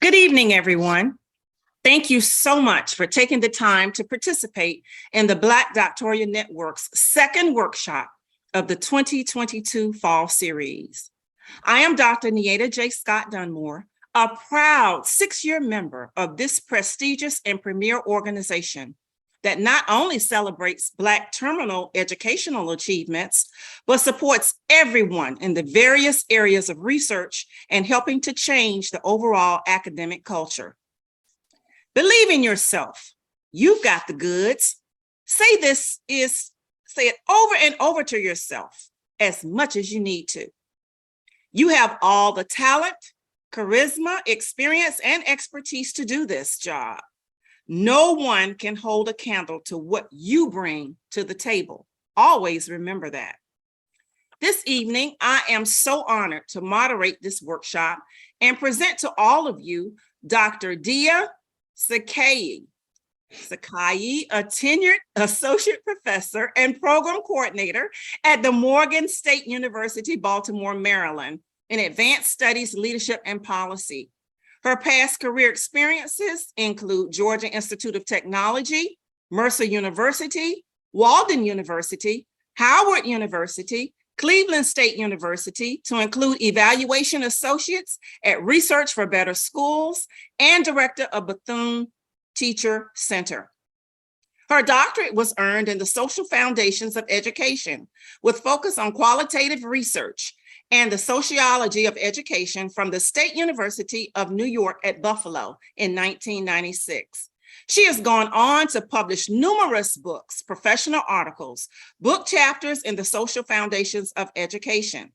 Good evening, everyone. Thank you so much for taking the time to participate in the Black Doctoral Network's second workshop of the 2022 Fall Series. I am Dr. Nieta J. Scott Dunmore, a proud 6-year member of this prestigious and premier organization that not only celebrates Black terminal educational achievements, but supports everyone in the various areas of research and helping to change the overall academic culture. Believe in yourself. You've got the goods. Say it over and over to yourself as much as you need to. You have all the talent, charisma, experience, and expertise to do this job. No one can hold a candle to what you bring to the table. Always remember that. This evening, I am so honored to moderate this workshop and present to all of you Dr. Dia Sakai, a tenured associate professor and program coordinator at the Morgan State University, Baltimore, Maryland, in Advanced Studies, Leadership, and Policy. Her past career experiences include Georgia Institute of Technology, Mercer University, Walden University, Howard University, Cleveland State University, to include evaluation associates at Research for Better Schools and director of Bethune Teacher Center. Her doctorate was earned in the social foundations of education with focus on qualitative research and the sociology of education from the State University of New York at Buffalo in 1996. She has gone on to publish numerous books, professional articles, book chapters in the social foundations of education.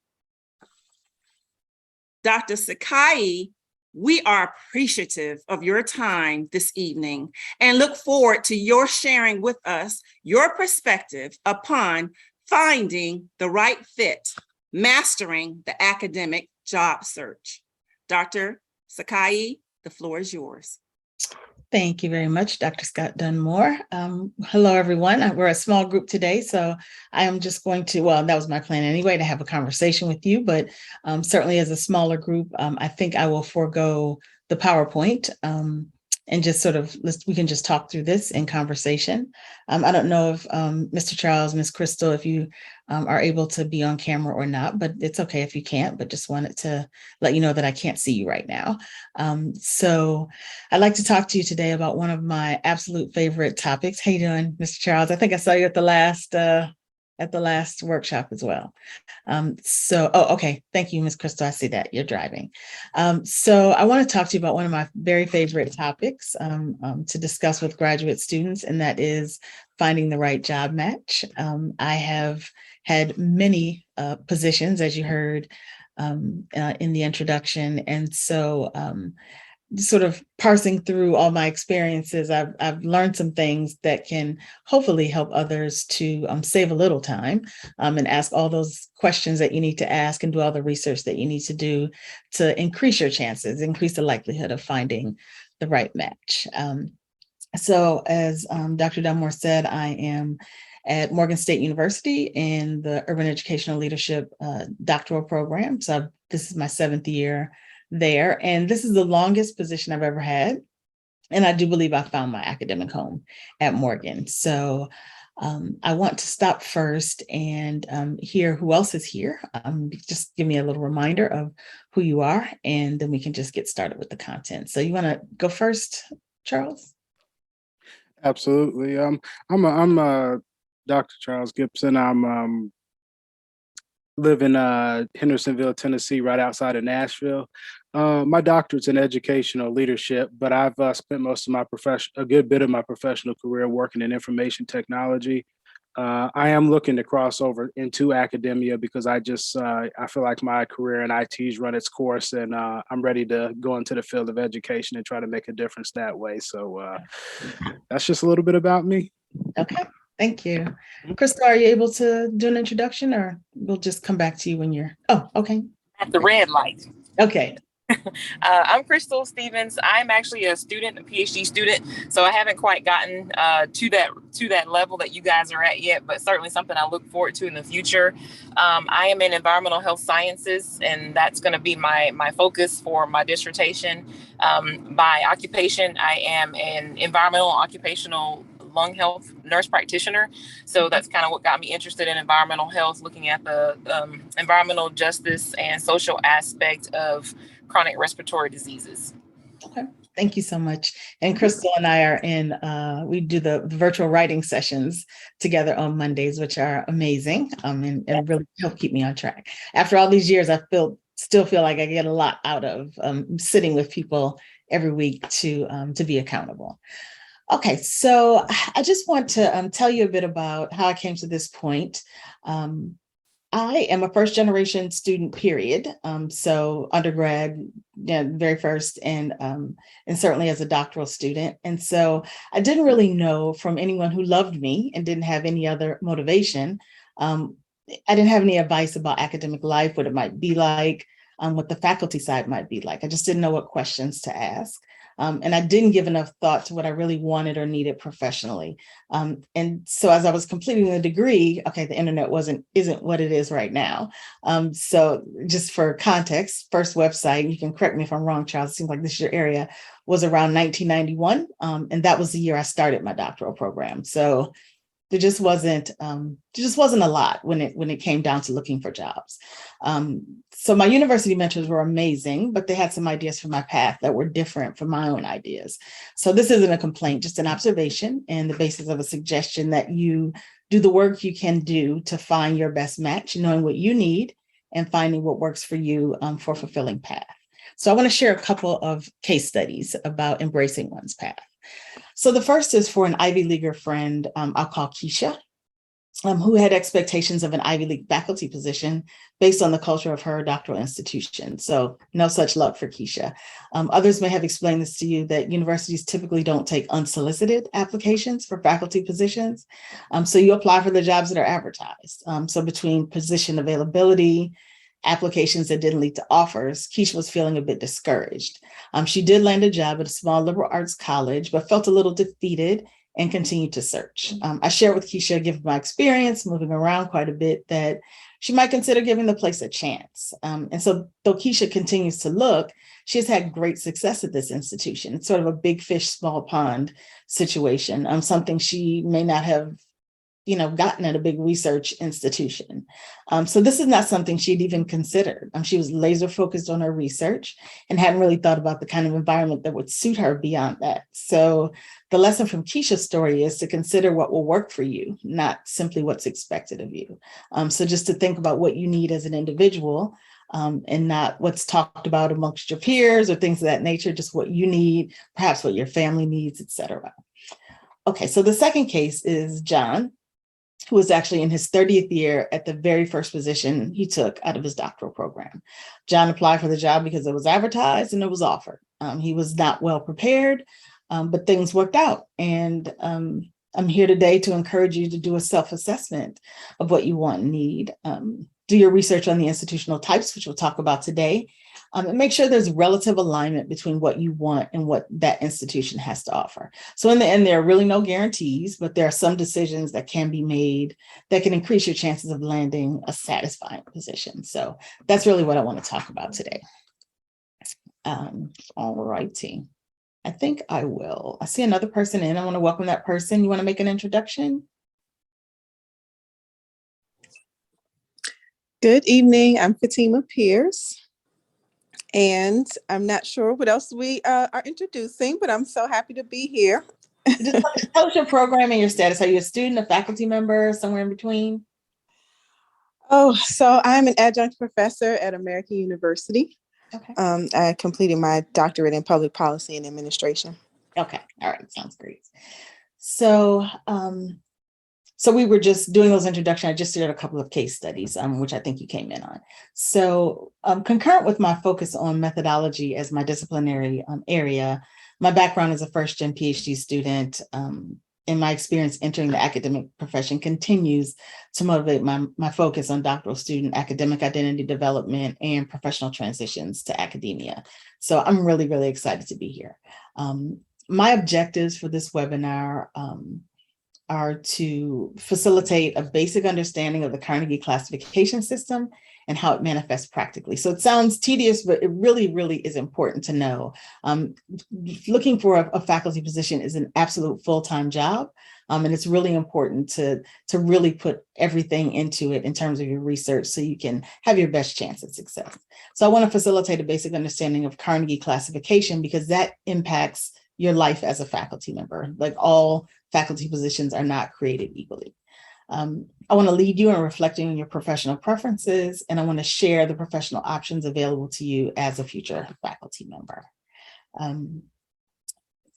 Dr. Sakai, we are appreciative of your time this evening and look forward to your sharing with us your perspective upon finding the right fit, mastering the academic job search. Dr. Sakai, the floor is yours. Thank you very much, Dr. Scott Dunmore. Hello, everyone. We're a small group today, so I am just going to, well, that was my plan anyway, to have a conversation with you, but certainly as a smaller group, I think I will forego the PowerPoint and just sort of, we can just talk through this in conversation. I don't know if Mr. Charles, Ms. Crystal, if you are able to be on camera or not, but it's okay if you can't, but just wanted to let you know that I can't see you right now. So I'd like to talk to you today about one of my absolute favorite topics. How you doing, Mr. Charles? I think I saw you at the last workshop as well. Okay. Thank you, Ms. Crystal. I see that you're driving. So I want to talk to you about one of my very favorite topics to discuss with graduate students, and that is finding the right job match. I have had many positions, as you heard in the introduction. And so sort of parsing through all my experiences, I've learned some things that can hopefully help others to save a little time and ask all those questions that you need to ask and do all the research that you need to do to increase your chances, increase the likelihood of finding the right match. So as Dr. Dunmore said, I am at Morgan State University in the Urban Educational Leadership Doctoral program. So this is my 7th year there, and this is the longest position I've ever had. And I do believe I found my academic home at Morgan. So I want to stop first and hear who else is here. Just give me a little reminder of who you are, and then we can just get started with the content. So you want to go first, Charles? Absolutely. I'm Dr. Charles Gibson. I'm live in Hendersonville, Tennessee, right outside of Nashville. My doctorate's in educational leadership, but I've spent most of a good bit of my professional career working in information technology. I am looking to cross over into academia because I feel like my career in IT's run its course, and I'm ready to go into the field of education and try to make a difference that way. So that's just a little bit about me. Okay. Thank you. Crystal, are you able to do an introduction, or we'll just come back to you when you're, oh, okay. At the red light. Okay. I'm Crystal Stevens. I'm actually a student, a PhD student, so I haven't quite gotten to that level that you guys are at yet, but certainly something I look forward to in the future. I am in environmental health sciences, and that's going to be my focus for my dissertation. By occupation, I am an environmental occupational lung health nurse practitioner. So that's kind of what got me interested in environmental health, looking at the environmental justice and social aspect of chronic respiratory diseases. Okay, thank you so much. And Crystal and I are in, we do the virtual writing sessions together on Mondays, which are amazing, and really help keep me on track. After all these years, I still feel like I get a lot out of sitting with people every week to be accountable. Okay, so I just want to tell you a bit about how I came to this point. I am a first generation student, period. So undergrad, very first, and certainly as a doctoral student. And so I didn't really know from anyone who loved me and didn't have any other motivation. I didn't have any advice about academic life, what it might be like, what the faculty side might be like. I just didn't know what questions to ask. And I didn't give enough thought to what I really wanted or needed professionally. And so as I was completing the degree, okay, the internet isn't what it is right now. So just for context, first website, you can correct me if I'm wrong, Charles, it seems like this is your area, was around 1991. And that was the year I started my doctoral program. So there just wasn't a lot when it came down to looking for jobs. So my university mentors were amazing, but they had some ideas for my path that were different from my own ideas. So this isn't a complaint, just an observation and the basis of a suggestion that you do the work you can do to find your best match, knowing what you need and finding what works for you for a fulfilling path. So I want to share a couple of case studies about embracing one's path. So the first is for an Ivy Leaguer friend, I'll call Keisha, who had expectations of an Ivy League faculty position based on the culture of her doctoral institution. So no such luck for Keisha. Others may have explained this to you, that universities typically don't take unsolicited applications for faculty positions. So you apply for the jobs that are advertised. So between position availability, applications that didn't lead to offers, Keisha was feeling a bit discouraged. She did land a job at a small liberal arts college, but felt a little defeated and continued to search. I shared with Keisha, given my experience moving around quite a bit, that she might consider giving the place a chance. And so though Keisha continues to look, she has had great success at this institution. It's sort of a big fish, small pond situation, something she may not have gotten at a big research institution. So this is not something she'd even considered. She was laser focused on her research and hadn't really thought about the kind of environment that would suit her beyond that. So the lesson from Keisha's story is to consider what will work for you, not simply what's expected of you. So just to think about what you need as an individual, and not what's talked about amongst your peers or things of that nature, just what you need, perhaps what your family needs, et cetera. Okay, so the second case is John, who was actually in his 30th year at the very first position he took out of his doctoral program. John applied for the job because it was advertised and it was offered. He was not well prepared, but things worked out. And I'm here today to encourage you to do a self-assessment of what you want and need. Do your research on the institutional types, which we'll talk about today, and make sure there's relative alignment between what you want and what that institution has to offer. So in the end, there are really no guarantees, but there are some decisions that can be made that can increase your chances of landing a satisfying position. So that's really what I want to talk about today. All righty. I think I will. I see another person in. I want to welcome that person. You want to make an introduction? Good evening. I'm Fatima Pierce. And I'm not sure what else we are introducing, but I'm so happy to be here. Just tell us your program and your status. Are you a student, a faculty member, somewhere in between? Oh, so I'm an adjunct professor at American University. Okay. I completed my doctorate in public policy and administration. Okay. All right. Sounds great. So, so we were just doing those introductions. I just did a couple of case studies, which I think you came in on. So concurrent with my focus on methodology as my disciplinary area, my background as a first-gen PhD student, in my experience entering the academic profession continues to motivate my focus on doctoral student academic identity development and professional transitions to academia. So I'm really, really excited to be here. My objectives for this webinar are to facilitate a basic understanding of the Carnegie classification system and how it manifests practically. So it sounds tedious, but it really, really is important to know. Looking for a faculty position is an absolute full-time job. And it's really important to really put everything into it in terms of your research so you can have your best chance at success. So I want to facilitate a basic understanding of Carnegie classification because that impacts your life as a faculty member. Like all faculty positions are not created equally. I want to lead you in reflecting on your professional preferences, and I want to share the professional options available to you as a future faculty member.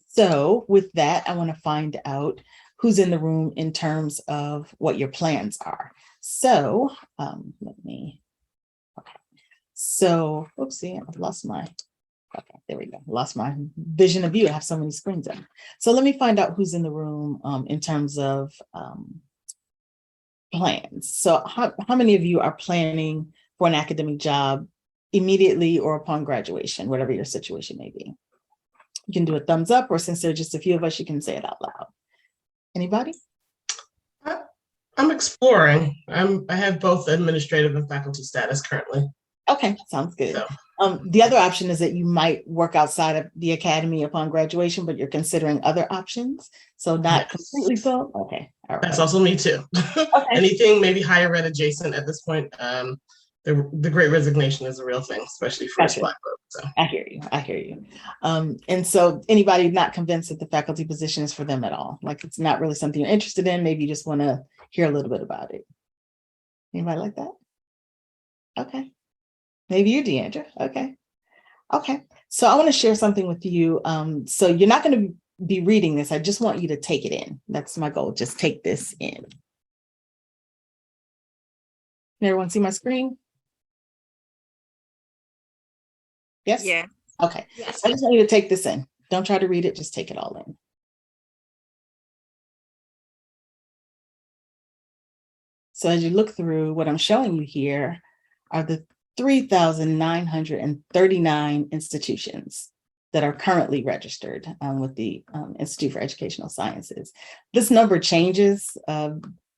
So with that, I want to find out who's in the room in terms of what your plans are. So So, oopsie, I've lost my, okay, there we go. Lost my vision of you. I have so many screens up. So let me find out who's in the room in terms of plans. So how many of you are planning for an academic job immediately or upon graduation, whatever your situation may be? You can do a thumbs up, or since there are just a few of us, you can say it out loud. Anybody? I'm exploring. I have both administrative and faculty status currently. Okay, sounds good. So. The other option is that you might work outside of the academy upon graduation, but you're considering other options. So not completely full. Okay. All right. That's also me too. Okay. Anything maybe higher ed adjacent at this point. The Great Resignation is a real thing, especially for us Black folks. So. I hear you. I hear you. And so anybody not convinced that the faculty position is for them at all? Like it's not really something you're interested in. Maybe you just want to hear a little bit about it. Anybody like that? Okay. Maybe you, Deandra. Okay. Okay. So I want to share something with you. So you're not going to be reading this. I just want you to take it in. That's my goal. Just take this in. Can everyone see my screen? Yes? Yeah. Okay. Yes. I just want you to take this in. Don't try to read it. Just take it all in. So as you look through, what I'm showing you here are the 3,939 institutions that are currently registered with the Institute for Educational Sciences. This number changes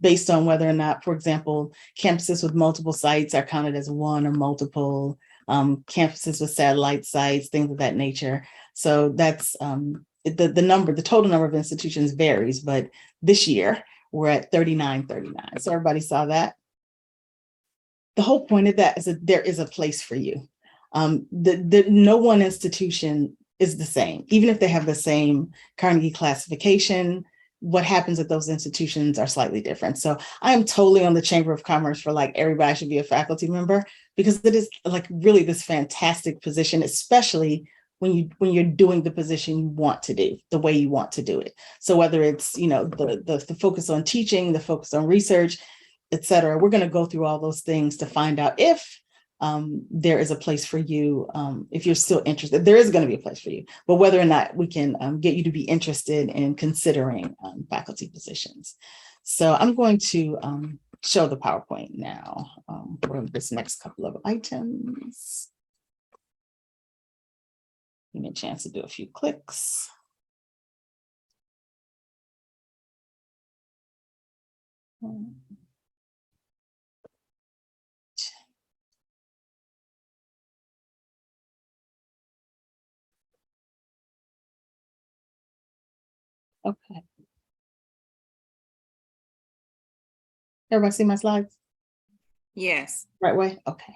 based on whether or not, for example, campuses with multiple sites are counted as one or multiple, campuses with satellite sites, things of that nature. So that's the total number of institutions varies, but this year we're at 3,939. So everybody saw that? The whole point of that is that there is a place for you. No one institution is the same. Even if they have the same Carnegie classification, what happens at those institutions are slightly different. So I am totally on the Chamber of Commerce for like everybody should be a faculty member, because it is like really this fantastic position, especially when you're doing the position you want to do, the way you want to do it. So whether it's, the focus on teaching, the focus on research, et cetera, we're going to go through all those things to find out if there is a place for you. If you're still interested, there is going to be a place for you, but whether or not we can get you to be interested in considering faculty positions. So I'm going to show the PowerPoint now for this next couple of items. Give me a chance to do a few clicks. Okay. Everybody see my slides? Yes. Right way? Okay.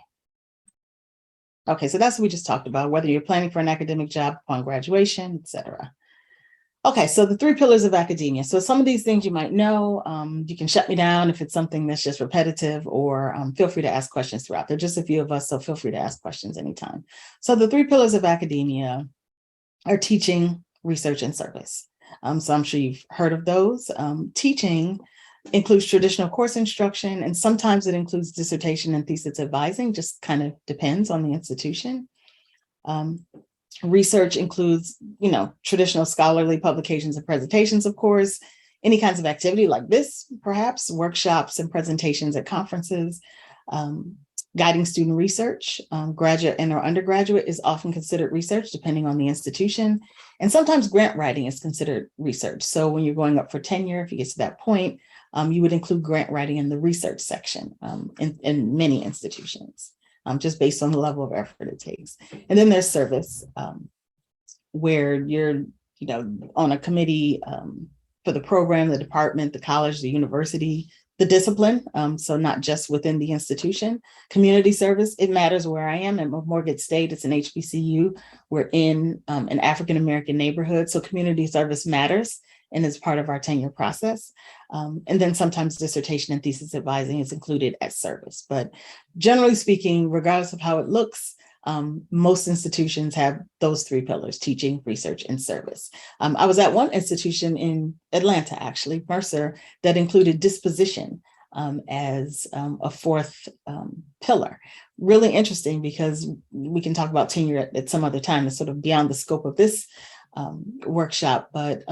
Okay, so that's what we just talked about, whether you're planning for an academic job upon graduation, et cetera. Okay, so the 3 pillars of academia. So some of these things you might know. You can shut me down if it's something that's just repetitive, or feel free to ask questions throughout. There are just a few of us, so feel free to ask questions anytime. So the 3 pillars of academia are teaching, research, and service. So I'm sure you've heard of those. Teaching includes traditional course instruction, and sometimes it includes dissertation and thesis advising, just kind of depends on the institution. Research includes, traditional scholarly publications and presentations, of course. any kinds of activity like this, perhaps workshops and presentations at conferences, guiding student research, graduate and or undergraduate is often considered research depending on the institution. And sometimes grant writing is considered research. So when you're going up for tenure, if you get to that point, you would include grant writing in the research section in many institutions, just based on the level of effort it takes. And then there's service, where you're on a committee for the program, the department, the college, the university, the discipline. So not just within the institution. Community service, it matters where I am. At Morgan State, it's an HBCU. We're in an African-American neighborhood. So community service matters and is part of our tenure process. And then sometimes dissertation and thesis advising is included as service. But generally speaking, regardless of how it looks, most institutions have those three pillars: teaching, research, and service. I was at one institution in Atlanta, actually, Mercer, that included disposition as a fourth pillar. Really interesting, because we can talk about tenure at some other time. It's sort of beyond the scope of this workshop, but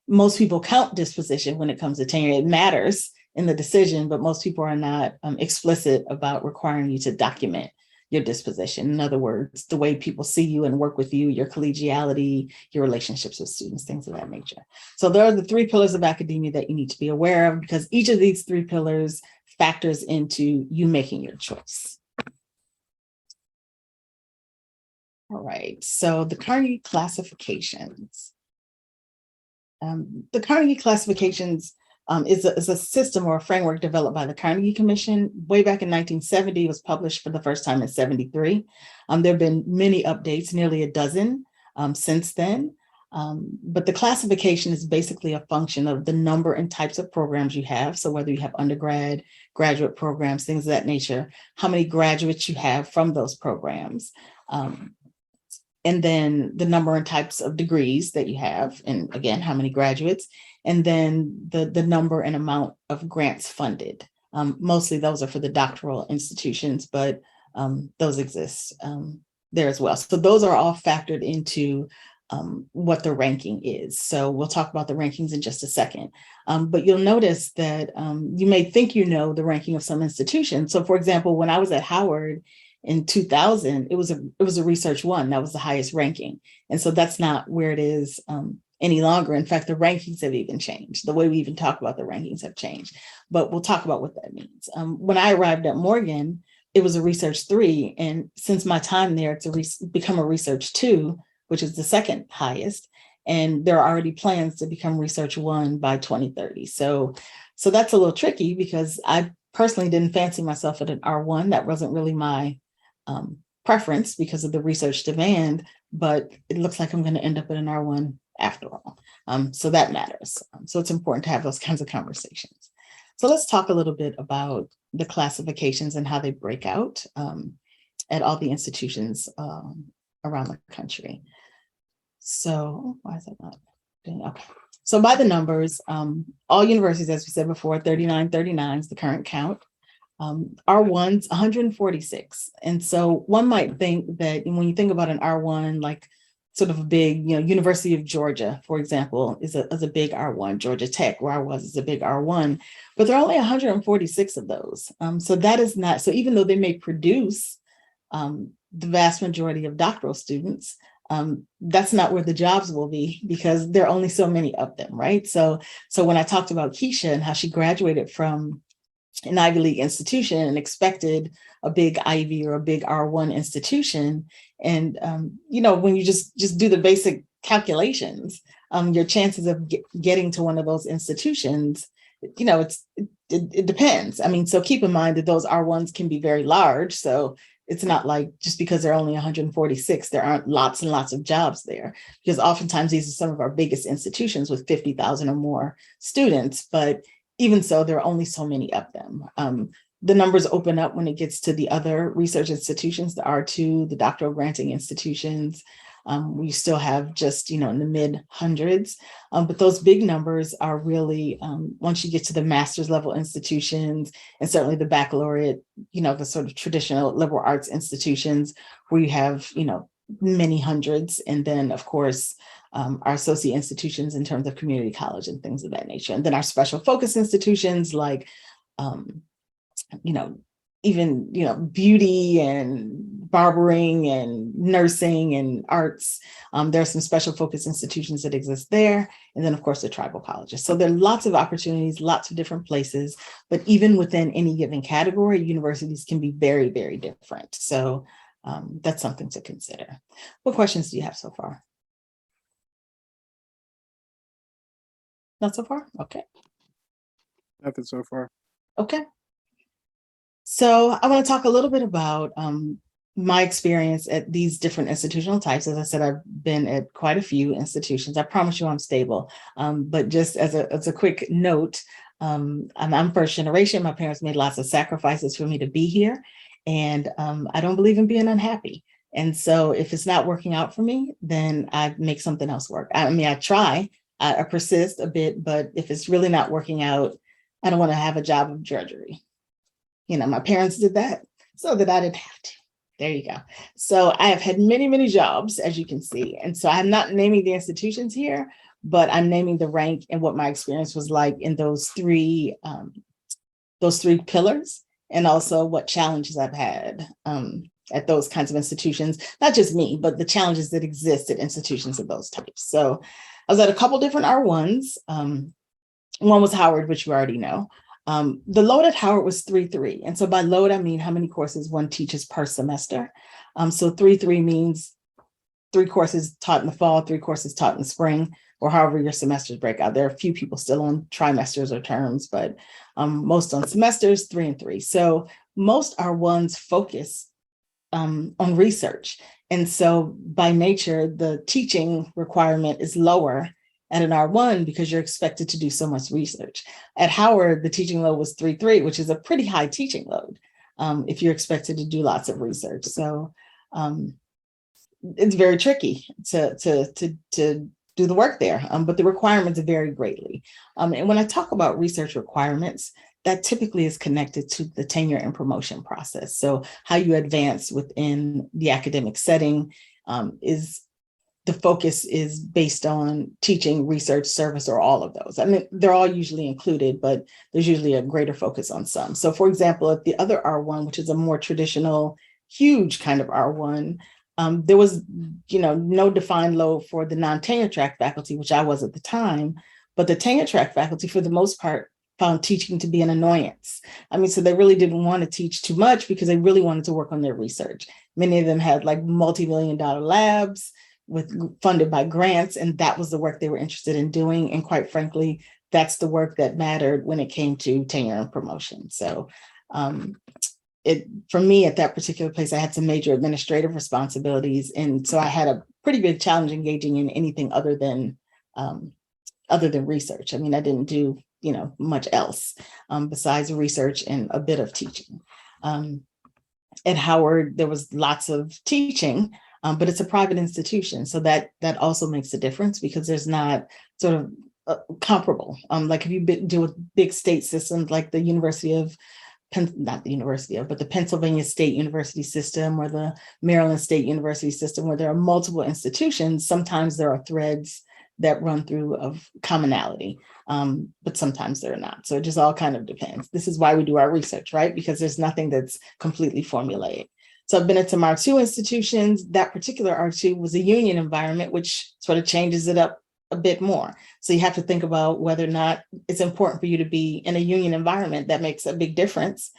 most people count disposition when it comes to tenure. It matters in the decision, but most people are not explicit about requiring you to document your disposition. In other words, the way people see you and work with you, your collegiality, your relationships with students, things of that nature. So there are the three pillars of academia that you need to be aware of, because each of these three pillars factors into you making your choice. All right, so the Carnegie classifications. The Carnegie classifications is a system or a framework developed by the Carnegie Commission way back in 1970. It was published for the first time in 73. There have been many updates, nearly a dozen since then. But the classification is basically a function of the number and types of programs you have. So whether you have undergrad, graduate programs, things of that nature, how many graduates you have from those programs. And then the number and types of degrees that you have, and again, how many graduates, and then the number and amount of grants funded. Mostly those are for the doctoral institutions, but those exist there as well. So those are all factored into what the ranking is. So we'll talk about the rankings in just a second. But you'll notice that you may think you know the ranking of some institutions. So for example, when I was at Howard, in 2000, it was a research one that was the highest ranking. And so that's not where it is any longer. In fact, the rankings have even changed. The way we even talk about the rankings have changed, but we'll talk about what that means. When I arrived at Morgan, it was a research 3. And since my time there, it's become a research 2, which is the second highest. And there are already plans to become research 1 by 2030. So that's a little tricky, because I personally didn't fancy myself at an R1. That wasn't really my preference because of the research demand, but it looks like I'm going to end up at an R1 after all. So that matters. So it's important to have those kinds of conversations. So let's talk a little bit about the classifications and how they break out at all the institutions around the country. So why is that not doing? Okay. So by the numbers, all universities, as we said before, 39 is the current count. R1's 146. And so one might think that when you think about an R1, like sort of a big, University of Georgia, for example, is a big R1. Georgia Tech, where I was, is a big R1, but there are only 146 of those. So that is not, so even though they may produce the vast majority of doctoral students, that's not where the jobs will be, because there are only so many of them, right? So when I talked about Keisha and how she graduated from an Ivy League institution and expected a big Ivy or a big R1 institution, and when you just do the basic calculations, your chances of getting to one of those institutions, it depends. I mean, so keep in mind that those R1s can be very large. So it's not like just because there are only 146, there aren't lots and lots of jobs there, because oftentimes these are some of our biggest institutions with 50,000 or more students. But even so, there are only so many of them. The numbers open up when it gets to the other research institutions, the R2, the doctoral granting institutions. We still have just, in the mid hundreds, but those big numbers are really, once you get to the master's level institutions, and certainly the baccalaureate, the sort of traditional liberal arts institutions, where you have, many hundreds. And then, of course, our associate institutions in terms of community college and things of that nature. And then our special focus institutions like, even, beauty and barbering and nursing and arts. There are some special focus institutions that exist there. And then, of course, the tribal colleges. So there are lots of opportunities, lots of different places, but even within any given category, universities can be very, very different. So that's something to consider. What questions do you have so far? Not so far? Okay. Nothing so far. Okay. So I want to talk a little bit about my experience at these different institutional types. As I said, I've been at quite a few institutions. I promise you I'm stable. But just as a quick note, I'm first generation. My parents made lots of sacrifices for me to be here. And I don't believe in being unhappy. And so if it's not working out for me, then I make something else work. I mean, I try, I persist a bit, but if it's really not working out, I don't want to have a job of drudgery. My parents did that so that I didn't have to. There you go. So I have had many, many jobs, as you can see. And so I'm not naming the institutions here, but I'm naming the rank and what my experience was like in those three pillars, and also what challenges I've had at those kinds of institutions, not just me, but the challenges that exist at institutions of those types. So I was at a couple different R1s. One was Howard, which you already know. The load at Howard was 3-3. And so by load, I mean how many courses one teaches per semester. So 3-3 means 3 courses taught in the fall, 3 courses taught in the spring, or however your semesters break out. There are a few people still on trimesters or terms, but most on semesters, 3 and 3. So most R1s focus on research. And so by nature, the teaching requirement is lower at an R1 because you're expected to do so much research. At Howard, the teaching load was 3-3, which is a pretty high teaching load if you're expected to do lots of research. So it's very tricky to do the work there, but the requirements vary greatly. And when I talk about research requirements, that typically is connected to the tenure and promotion process. So how you advance within the academic setting is the focus is based on teaching, research, service, or all of those. I mean, they're all usually included, but there's usually a greater focus on some. So for example, at the other R1, which is a more traditional, huge kind of R1, there was, no defined load for the non-tenure track faculty, which I was at the time, but the tenure track faculty, for the most part, found teaching to be an annoyance. I mean, so they really didn't want to teach too much because they really wanted to work on their research. Many of them had like multi-million-dollar labs funded by grants, and that was the work they were interested in doing. And quite frankly, that's the work that mattered when it came to tenure and promotion. So for me at that particular place, I had some major administrative responsibilities. And so I had a pretty big challenge engaging in anything other than research. I mean, I didn't do, much else besides research and a bit of teaching. At Howard, there was lots of teaching, but it's a private institution. So that also makes a difference because there's not sort of comparable. Like if you deal with big state systems like the the Pennsylvania State University system or the Maryland State University system, where there are multiple institutions, sometimes there are threads that run through of commonality, but sometimes they're not. So it just all kind of depends. This is why we do our research, right? Because there's nothing that's completely formulaic. So I've been at some R2 institutions. That particular R2 was a union environment, which sort of changes it up a bit more. So you have to think about whether or not it's important for you to be in a union environment. That makes a big difference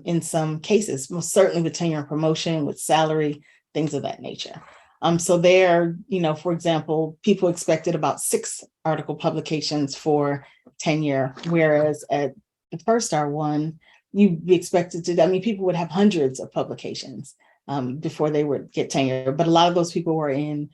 in some cases, most certainly with tenure and promotion, with salary, things of that nature. So there, for example, people expected about 6 article publications for tenure, whereas at the first R1, you'd be expected to, people would have hundreds of publications before they would get tenure, but a lot of those people were in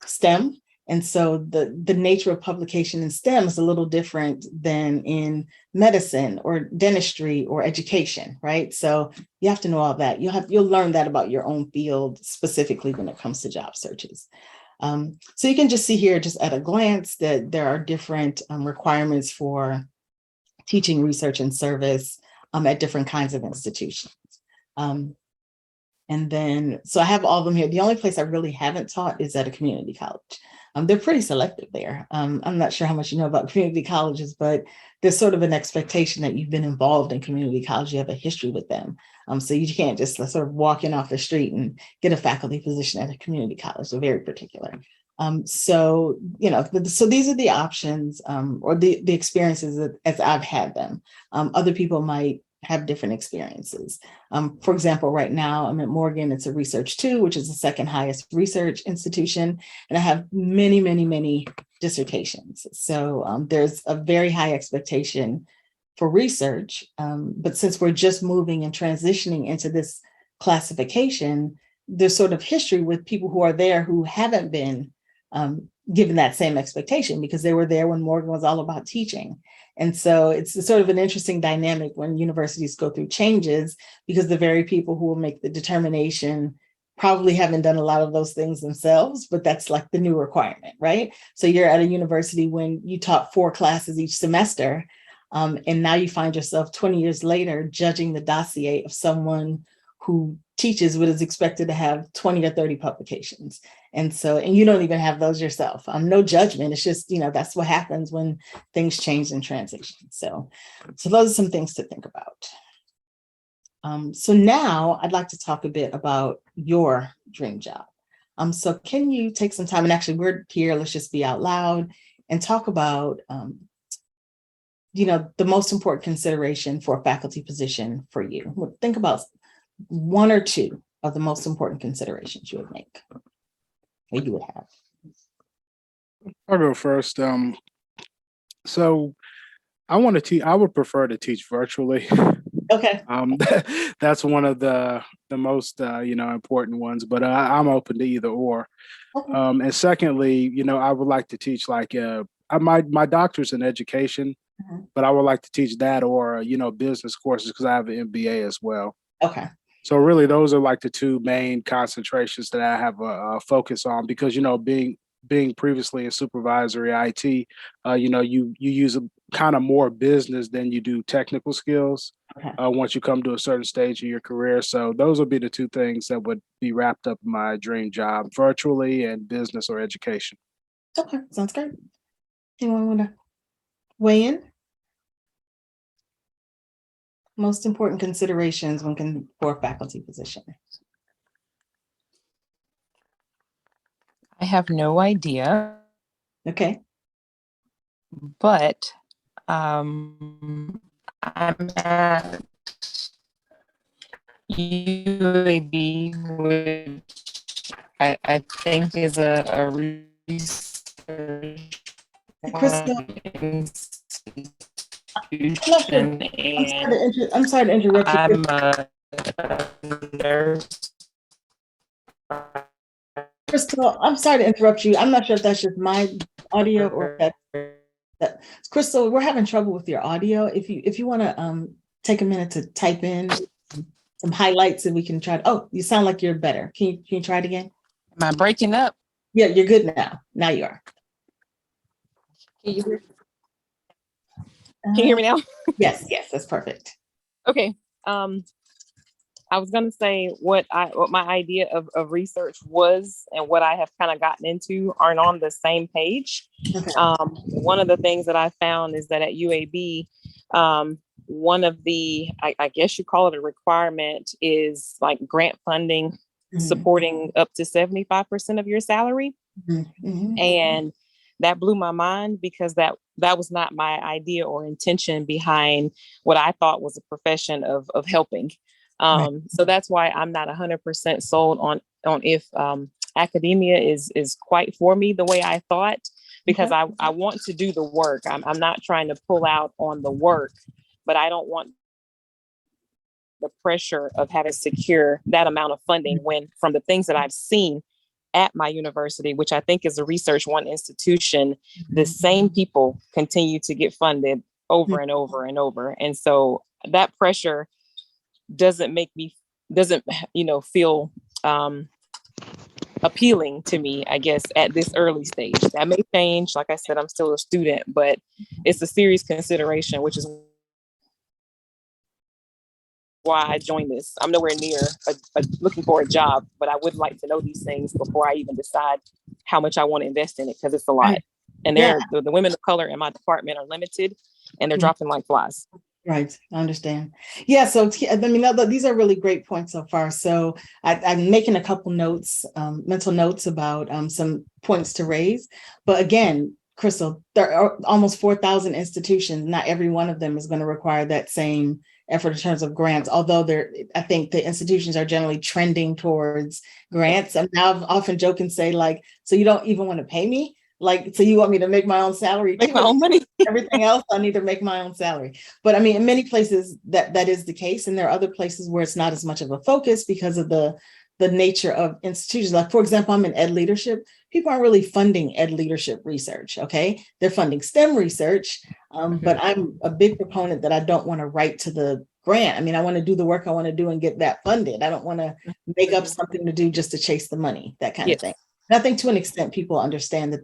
STEM. And so the nature of publication in STEM is a little different than in medicine or dentistry or education, right? So you have to know all that. You'll learn that about your own field, specifically when it comes to job searches. So you can just see here, just at a glance, that there are different requirements for teaching, research, and service at different kinds of institutions. And then, so I have all of them here. The only place I really haven't taught is at a community college. They're pretty selective there. I'm not sure how much you know about community colleges, but there's sort of an expectation that you've been involved in community college, you have a history with them. So you can't just sort of walk in off the street and get a faculty position at a community college. They're very particular. So, you know, so these are the options or the experiences as I've had them. Other people might have different experiences. For example, right now I'm at Morgan, it's a Research 2, which is the second highest research institution. And I have many, many, many dissertations. So there's a very high expectation for research. But since we're just moving and transitioning into this classification, there's sort of history with people who are there who haven't been given that same expectation because they were there when Morgan was all about teaching. And so it's sort of an interesting dynamic when universities go through changes because the very people who will make the determination probably haven't done a lot of those things themselves, but that's like the new requirement, right? So you're at a university when you taught 4 classes each semester, and now you find yourself 20 years later judging the dossier of someone who teaches what is expected to have 20 or 30 publications. And so, and you don't even have those yourself. No judgment. It's just, you know, that's what happens when things change and transition. So those are some things to think about. So now I'd like to talk a bit about your dream job. So can you take some time, and actually we're here, let's just be out loud and talk about, you know, the most important consideration for a faculty position for you. Think about 1 or 2 of the most important considerations you would make, or you would have. I'll go first. So I want to teach. I would prefer to teach virtually. Okay. That's one of the most important ones. But I'm open to either or. Okay. And secondly, I would like to teach like my doctor's in education, but I would like to teach that or business courses because I have an MBA as well. Okay. So really, those are like the 2 main concentrations that I have a focus on because being previously in supervisory IT, you use a kind of more business than you do technical skills. Okay. Once you come to a certain stage of your career. So those would be the 2 things that would be wrapped up in my dream job, virtually and business or education. Okay, sounds good. Anyone want to weigh in? Most important considerations for a faculty position. I have no idea, Okay. but I'm at UAB, which I think is a research Crystal, institution, and I'm sorry to interrupt you. I'm a nurse. Crystal, I'm sorry to interrupt you. I'm not sure if that's just my audio or that. Crystal, we're having trouble with your audio. If you want to take a minute to type in some highlights and we can try. Oh, you sound like you're better. Can you try it again? Am I breaking up? Yeah, you're good now. Now you are. Can you hear? Can you hear me now? Yes, that's perfect. Okay. I was gonna say what my idea of research was and what I have kind of gotten into aren't on the same page. Okay. One of the things that I found is that at UAB, one of the, I guess you call it a requirement, is like grant funding supporting up to 75% of your salary. And that blew my mind because that was not my idea or intention behind what I thought was a profession of helping. So that's why I'm not 100% sold on if academia is quite for me the way I thought, because I want to do the work. I'm not trying to pull out on the work, but I don't want the pressure of having to secure that amount of funding when, from the things that I've seen at my university, which I think is a Research 1 institution, the same people continue to get funded over and over and over. And so that pressure doesn't feel appealing to me, I guess, at this early stage. That may change. Like I said, I'm still a student, but it's a serious consideration, which is why I joined this. I'm nowhere near looking for a job, but I would like to know these things before I even decide how much I want to invest in it, because it's a lot. Right. And the women of color in my department are limited, and they're dropping like flies. Right, I understand. Yeah, so I mean, these are really great points so far. So I'm making a couple notes, mental notes about some points to raise. But again, Crystal, there are almost 4,000 institutions. Not every one of them is going to require that same effort in terms of grants, although I think the institutions are generally trending towards grants. And now I've often joke and say, like, so you don't even want to pay me? Like, so you want me to make my own salary? Make my own money. Everything else, I need to make my own salary. But I mean, in many places that is the case. And there are other places where it's not as much of a focus because of the nature of institutions. Like, for example, I'm in ed leadership. People aren't really funding ed leadership research, okay? They're funding STEM research, but I'm a big proponent that I don't want to write to the grant. I mean, I want to do the work I want to do and get that funded. I don't want to make up something to do just to chase the money, that kind of thing. And I think to an extent, people understand that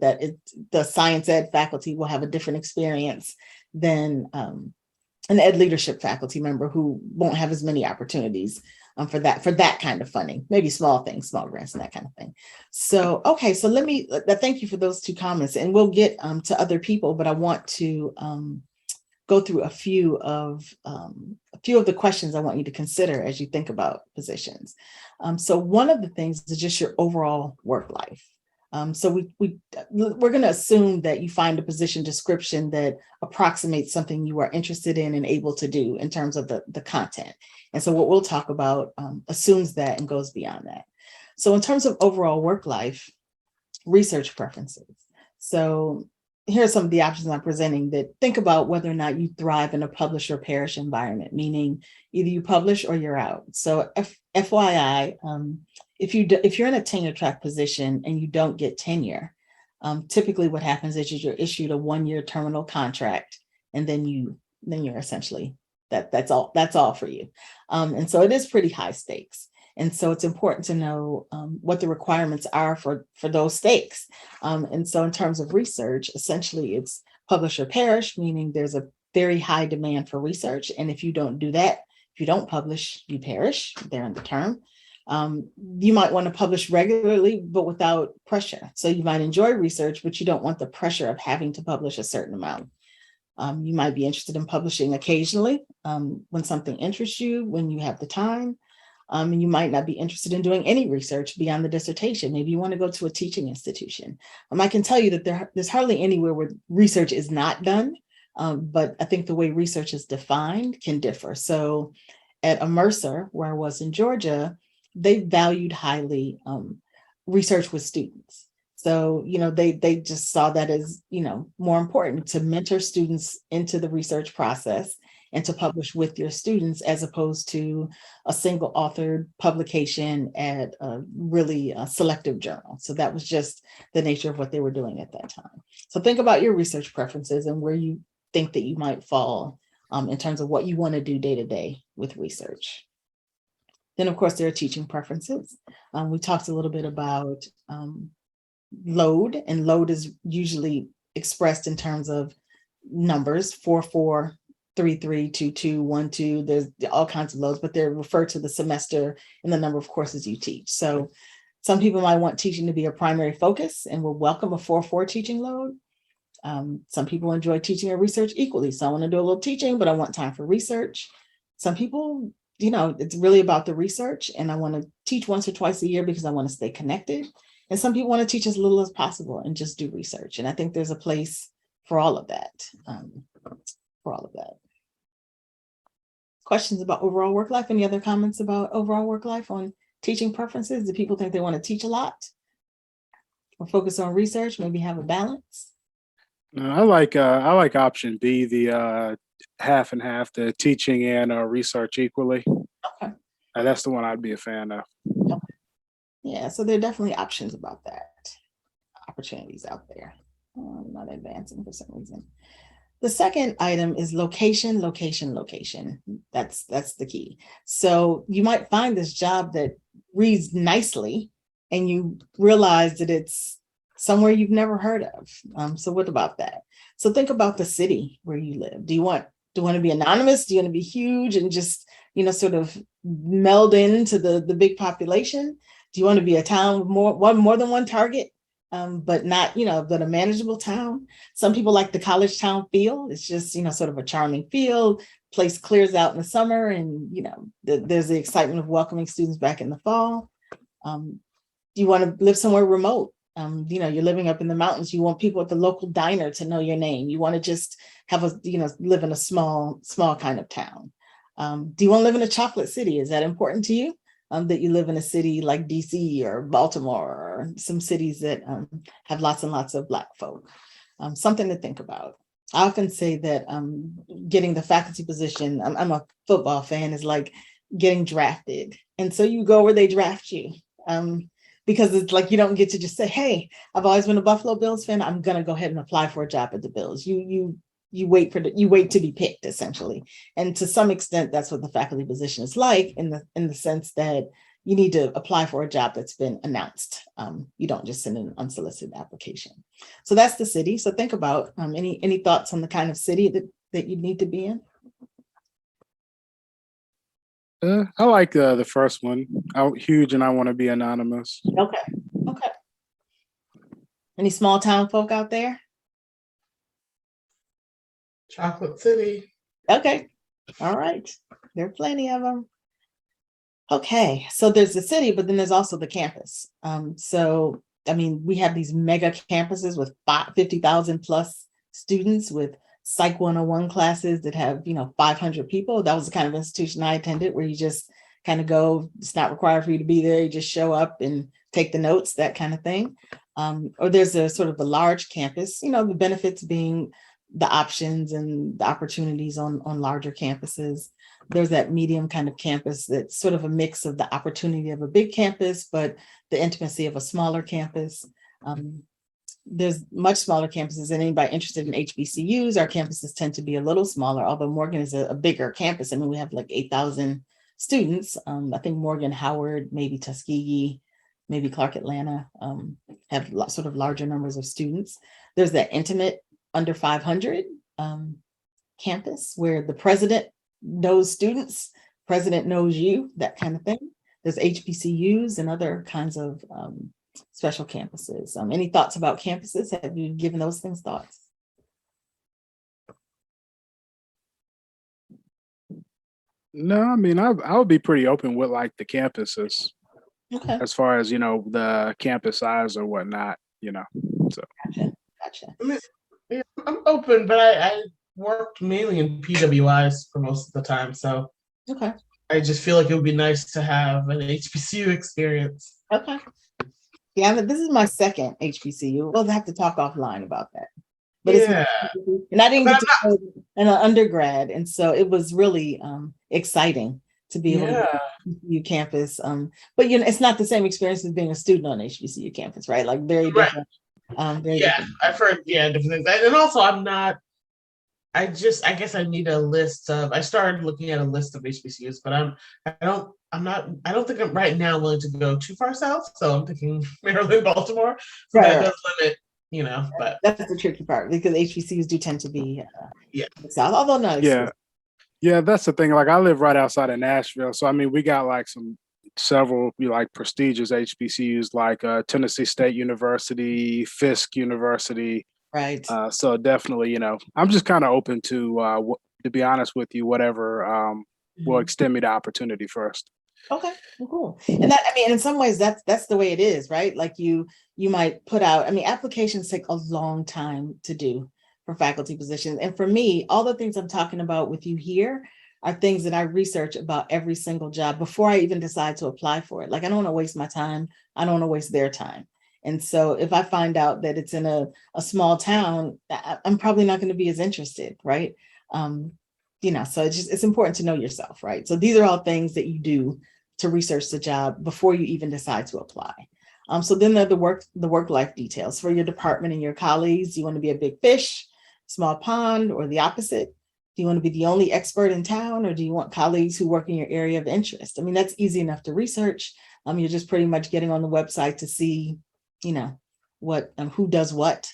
the science ed faculty will have a different experience than an ed leadership faculty member who won't have as many opportunities for that kind of funding, maybe small things, small grants and that kind of thing. So, okay, so thank you for those two comments, and we'll get to other people, but I want to go through a few of the questions I want you to consider as you think about positions. So one of the things is just your overall work life. So we're going to assume that you find a position description that approximates something you are interested in and able to do in terms of the content. And so what we'll talk about assumes that and goes beyond that. So in terms of overall work life, research preferences. So here are some of the options I'm presenting that think about whether or not you thrive in a publish or perish environment, meaning either you publish or you're out. So FYI, if you're in a tenure track position and you don't get tenure, typically what happens is you're issued a 1-year terminal contract, and then you're essentially that's all for you. And so it is pretty high stakes. And so it's important to know what the requirements are for those stakes. And so in terms of research, essentially it's publish or perish, meaning there's a very high demand for research. And if you don't do that, if you don't publish, you perish, there in the term. You might want to publish regularly, but without pressure. So you might enjoy research, but you don't want the pressure of having to publish a certain amount. You might be interested in publishing occasionally when something interests you, when you have the time. And you might not be interested in doing any research beyond the dissertation. Maybe you want to go to a teaching institution. I can tell you that there's hardly anywhere where research is not done, but I think the way research is defined can differ. So at a Mercer, where I was in Georgia, they valued highly research with students. So, they just saw that as, more important to mentor students into the research process and to publish with your students, as opposed to a single authored publication at a really selective journal. So that was just the nature of what they were doing at that time. So think about your research preferences and where you think that you might fall in terms of what you want to do day to day with research. Then, of course, there are teaching preferences. We talked a little bit about load, and load is usually expressed in terms of numbers, 4-4, 3-3, 2-2, 1-2. There's all kinds of loads, but they're referred to the semester and the number of courses you teach. So some people might want teaching to be a primary focus and will welcome a 4-4 teaching load. Some people enjoy teaching and research equally. So I want to do a little teaching, but I want time for research. Some people, it's really about the research, and I want to teach once or twice a year because I want to stay connected. And some people want to teach as little as possible and just do research. And I think there's a place for all of that. Questions about overall work life? Any other comments about overall work life on teaching preferences? Do people think they want to teach a lot or focus on research, maybe have a balance? No, I like option B, the half and half, the teaching and research equally. Okay. That's the one I'd be a fan of. Okay. Yeah, so there are definitely options about that. Opportunities out there. I'm not advancing for some reason. The second item is location, location, location. That's the key. So you might find this job that reads nicely and you realize that it's somewhere you've never heard of. So what about that? So think about the city where you live. Do you want to be anonymous? Do you want to be huge and just, sort of meld into the big population? Do you want to be a town with more than one target, but not, but a manageable town? Some people like the college town feel. It's just, sort of a charming feel. Place clears out in the summer, and there's the excitement of welcoming students back in the fall. Do you want to live somewhere remote? You're living up in the mountains. You want people at the local diner to know your name. You want to just have live in a small kind of town. Do you want to live in a chocolate city? Is that important to you? That you live in a city like DC or Baltimore, or some cities that have lots and lots of Black folk? Something to think about. I often say that getting the faculty position, I'm a football fan, is like getting drafted. And so you go where they draft you. Because it's like, you don't get to just say, hey, I've always been a Buffalo Bills fan, I'm gonna go ahead and apply for a job at the Bills. You wait to be picked, essentially. And to some extent, that's what the faculty position is like, in the sense that you need to apply for a job that's been announced. You don't just send an unsolicited application. So that's the city. So think about any thoughts on the kind of city that you need to be in? I like the first one. I'm huge and I want to be anonymous. Okay. Any small town folk out there? Chocolate City. Okay. All right. There are plenty of them. Okay. So there's the city, but then there's also the campus. So, we have these mega campuses with 50,000 plus students, with Psych 101 classes that have, 500 people. That was the kind of institution I attended, where you just kind of go, it's not required for you to be there. You just show up and take the notes, that kind of thing. Or there's a sort of a large campus, the benefits being the options and the opportunities on larger campuses. There's that medium kind of campus that's sort of a mix of the opportunity of a big campus, but the intimacy of a smaller campus. There's much smaller campuses, and anybody interested in HBCUs, our campuses tend to be a little smaller, although Morgan is a bigger campus. We have like 8,000 students. I think Morgan, Howard, maybe Tuskegee, maybe Clark Atlanta have sort of larger numbers of students. There's that intimate under 500 campus where the president knows students, president knows you, that kind of thing. There's HBCUs and other kinds of special campuses. Any thoughts about campuses? Have you given those things thoughts? No, I would be pretty open with like the campuses. Okay. As far as, the campus size or whatnot, so. Gotcha. Yeah, I'm open, but I worked mainly in PWIs for most of the time. So Okay. I just feel like it would be nice to have an HBCU experience. Okay. Yeah, this is my second HBCU. We'll have to talk offline about that. But Yeah. And I didn't get to go in an undergrad, and so it was really exciting to be able to go to HBCU campus. But it's not the same experience as being a student on HBCU campus, right? Like very different. Very different. I've heard different things, and also I'm not. I guess I need a list of. I started looking at a list of HBCUs, but I don't think I'm right now willing to go too far south. So I'm thinking Maryland, Baltimore. So that does limit, but that's the tricky part, because HBCUs do tend to be south, although not. Yeah, that's the thing. Like, I live right outside of Nashville, so we got like several like prestigious HBCUs, like Tennessee State University, Fisk University. Right. So definitely, I'm just kind of open to be honest with you, whatever will extend me the opportunity first. Okay, cool. And that, in some ways, that's the way it is, right? Like you might put out, applications take a long time to do for faculty positions. And for me, all the things I'm talking about with you here are things that I research about every single job before I even decide to apply for it. Like, I don't want to waste my time. I don't want to waste their time. And so if I find out that it's in a small town, I'm probably not going to be as interested, right? So it's important to know yourself, right? So these are all things that you do to research the job before you even decide to apply. So then there are the work-life details for your department and your colleagues. Do you want to be a big fish, small pond, or the opposite? Do you want to be the only expert in town, or do you want colleagues who work in your area of interest? That's easy enough to research. You're just pretty much getting on the website to see, what who does what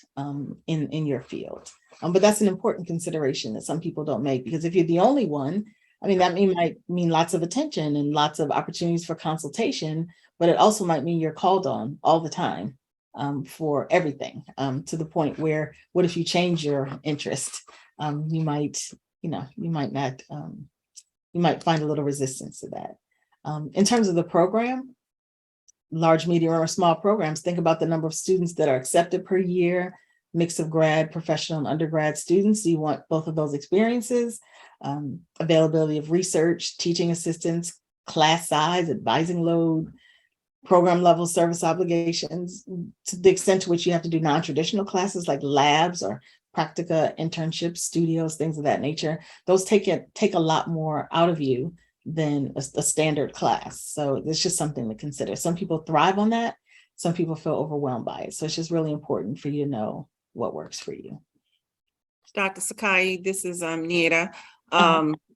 in your field. But that's an important consideration that some people don't make, because if you're the only one, I mean, that might mean lots of attention and lots of opportunities for consultation, but it also might mean you're called on all the time for everything, to the point where, what if you change your interest? You might, you might not, you might find a little resistance to that. In terms of the program, large, medium, or small programs, think about the number of students that are accepted per year, mix of grad, professional, and undergrad students. So you want both of those experiences, availability of research, teaching assistants, class size, advising load, program level service obligations, to the extent to which you have to do non-traditional classes like labs or practica, internships, studios, things of that nature. Those take a lot more out of you than a standard class. So it's just something to consider. Some people thrive on that. Some people feel overwhelmed by it. So it's just really important for you to know what works for you. Dr. Sakai, this is Nita.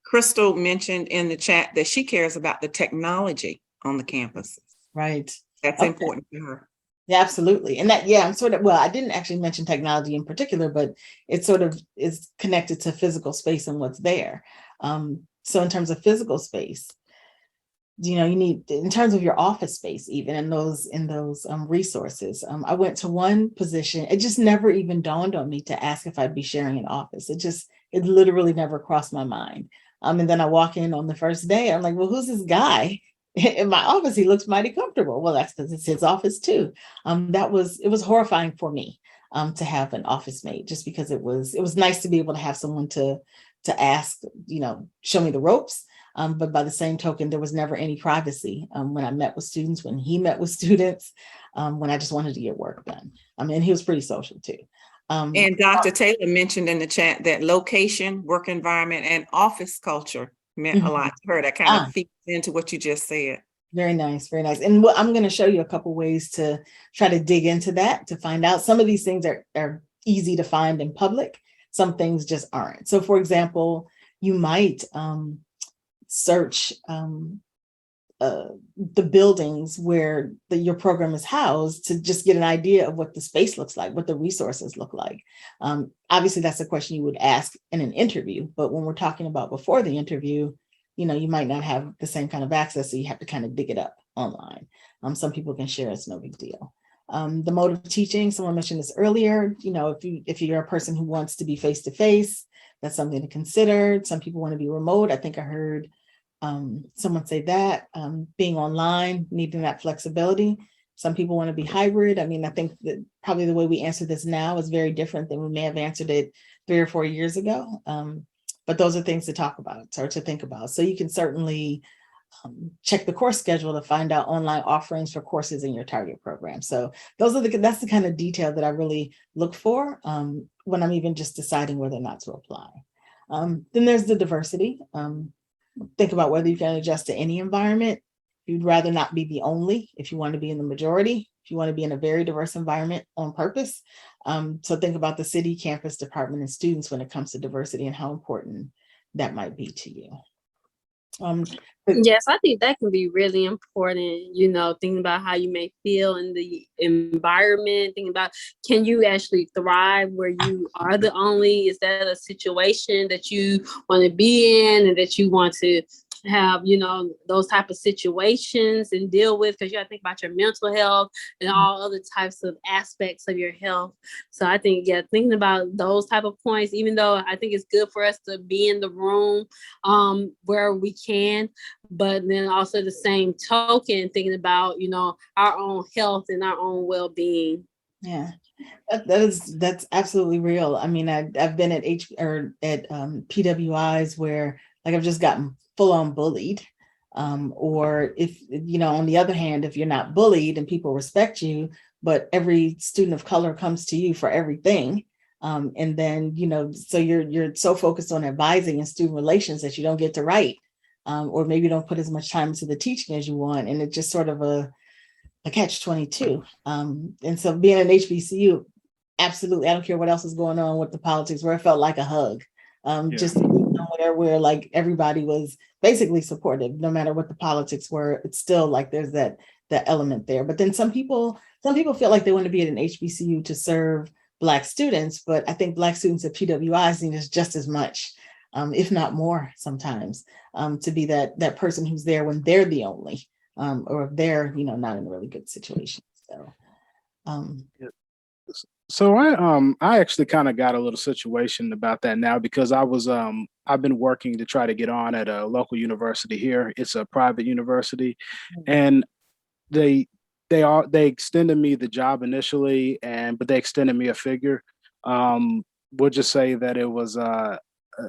Crystal mentioned in the chat that she cares about the technology on the campus. Right. That's important to her. Yeah, absolutely. And that, I'm sort of, I didn't actually mention technology in particular, but it sort of is connected to physical space and what's there. So in terms of physical space, you need, in terms of your office space, even in those resources. I went to one position. It just never even dawned on me to ask if I'd be sharing an office. It literally never crossed my mind. And then I walk in on the first day. I'm like, well, who's this guy in my office? He looks mighty comfortable. Well, that's because it's his office too. It was horrifying for me to have an office mate, just because it was nice to be able to have someone to ask, show me the ropes. But by the same token, there was never any privacy when I met with students, when he met with students, when I just wanted to get work done. And he was pretty social too. And Dr. Taylor mentioned in the chat that location, work environment, and office culture meant a lot to her. That kind of feeds into what you just said. Very nice, very nice. And I'm going to show you a couple ways to try to dig into that, to find out. Some of these things are easy to find in public. Some things just aren't. So for example, you might search the buildings where your program is housed to just get an idea of what the space looks like, what the resources look like. Obviously, that's a question you would ask in an interview, but when we're talking about before the interview, you might not have the same kind of access, so you have to kind of dig it up online. Some people can share, it's no big deal. The mode of teaching, someone mentioned this earlier, if you're a person who wants to be face-to-face, that's something to consider. Some people want to be remote. I think I heard someone say that, being online, needing that flexibility. Some people want to be hybrid. I think that probably the way we answer this now is very different than we may have answered it 3 or 4 years ago. But those are things to talk about or to think about. So you can certainly check the course schedule to find out online offerings for courses in your target program. So that's the kind of detail that I really look for when I'm even just deciding whether or not to apply. Then there's the diversity. Think about whether you can adjust to any environment. You'd rather not be the only, if you want to be in the majority, if you want to be in a very diverse environment on purpose. So think about the city, campus, department, and students when it comes to diversity and how important that might be to you. Yes, I think that can be really important, thinking about how you may feel in the environment, thinking about, can you actually thrive where you are the only? Is that a situation that you want to be in and that you want to have, those type of situations and deal with? Because you got to think about your mental health and all other types of aspects of your health. So I think, thinking about those type of points, even though I think it's good for us to be in the room where we can, but then also the same token, thinking about, our own health and our own well-being. Yeah, that's absolutely real. I've been at PWIs where I've just gotten full-on bullied. Or if, on the other hand, if you're not bullied and people respect you, but every student of color comes to you for everything. And then, so you're so focused on advising and student relations that you don't get to write, or maybe don't put as much time into the teaching as you want. And it's just sort of a catch-22. And so being an HBCU, absolutely, I don't care what else is going on with the politics, where it felt like a hug. Just where everybody was basically supportive, no matter what the politics were. It's still there's that element there. But then some people feel like they want to be at an HBCU to serve Black students, but I think Black students at PWIs need us just as much. if not more sometimes, to be that person who's there when they're the only, or if they're, not in a really good situation. So, So I actually kind of got a little situation about that now because I've been working to try to get on at a local university here. It's a private university, and they they extended me the job initially, but they extended me a figure. We'll just say that it was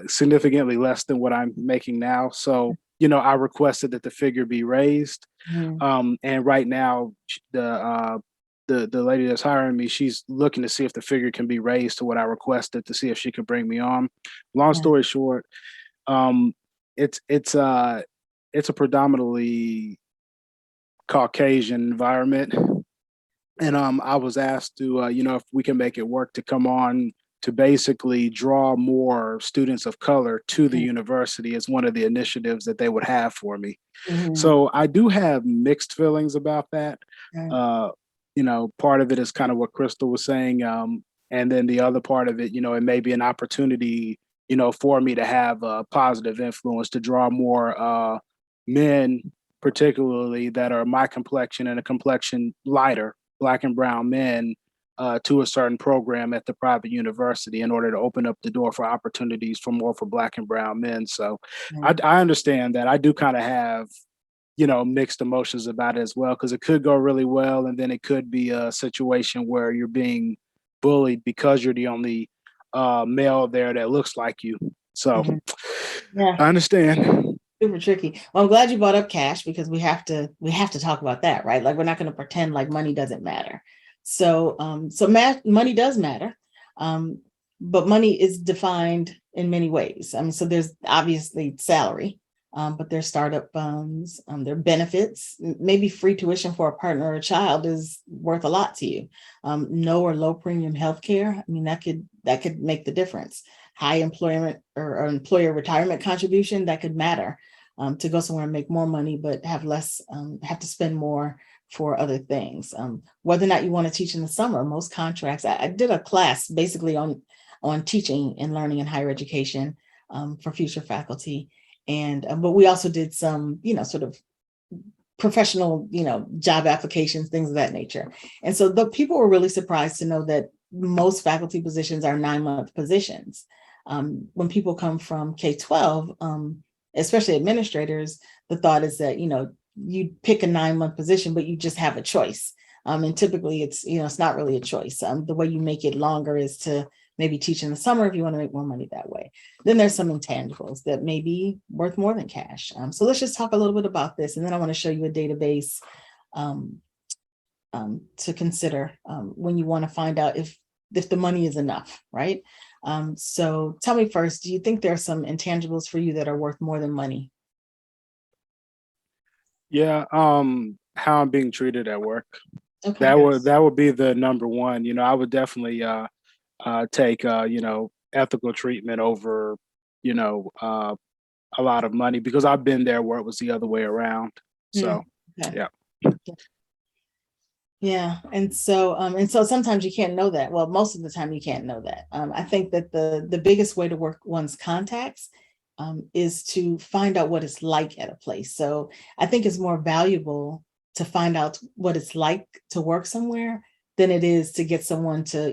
significantly less than what I'm making now. So I requested that the figure be raised. mhm, And right now, the lady that's hiring me, she's looking to see if the figure can be raised to what I requested to see if she could bring me on. Long yeah, story short, um, it's a predominantly Caucasian environment, and I was asked to if we can make it work to come on to basically draw more students of color to the university as one of the initiatives that they would have for me. mhm, So I do have mixed feelings about that. right, Uh, part of it is kind of what Crystal was saying. And then the other part of it, it may be an opportunity, for me to have a positive influence to draw more men, particularly that are my complexion and a complexion lighter, Black and brown men, to a certain program at the private university in order to open up the door for opportunities for Black and brown men. So right, I understand that. I do kind of have mixed emotions about it as well, because it could go really well. And then it could be a situation where you're being bullied because you're the only male there that looks like you. So mhm. Yeah. I understand. Super tricky. Well, I'm glad you brought up cash because we have to talk about that, right? Like we're not going to pretend like money doesn't matter. So money does matter. Um, but money is defined in many ways. I mean, so there's obviously salary, but there's startup funds, there are benefits. Maybe free tuition for a partner or a child is worth a lot to you. No or low premium healthcare. I mean, that could make the difference. High employment or employer retirement contribution, that could matter, to go somewhere and make more money, but have less, have to spend more for other things. Whether or not you want to teach in the summer, most contracts, I did a class basically on teaching and learning in higher education, for future faculty. And, but we also did some, sort of professional, job applications, things of that nature. And so the people were really surprised to know that most faculty positions are 9-month positions. When people come from K-12, especially administrators, the thought is that, you pick a 9-month position, but you just have a choice. And typically it's not really a choice. The way you make it longer is to maybe teach in the summer if you want to make more money that way. Then there's some intangibles that may be worth more than cash. So let's just talk a little bit about this. And then I want to show you a database to consider when you want to find out if the money is enough, right? So tell me first, do you think there are some intangibles for you that are worth more than money? Yeah. How I'm being treated at work. Okay. That would be the number one. I would definitely take ethical treatment over a lot of money, because I've been there where it was the other way around. So Okay. yeah. Yeah. And so sometimes you can't know that. Well, most of the time you can't know that. I think that the biggest way to work one's contacts is to find out what it's like at a place. So I think it's more valuable to find out what it's like to work somewhere than it is to get someone to,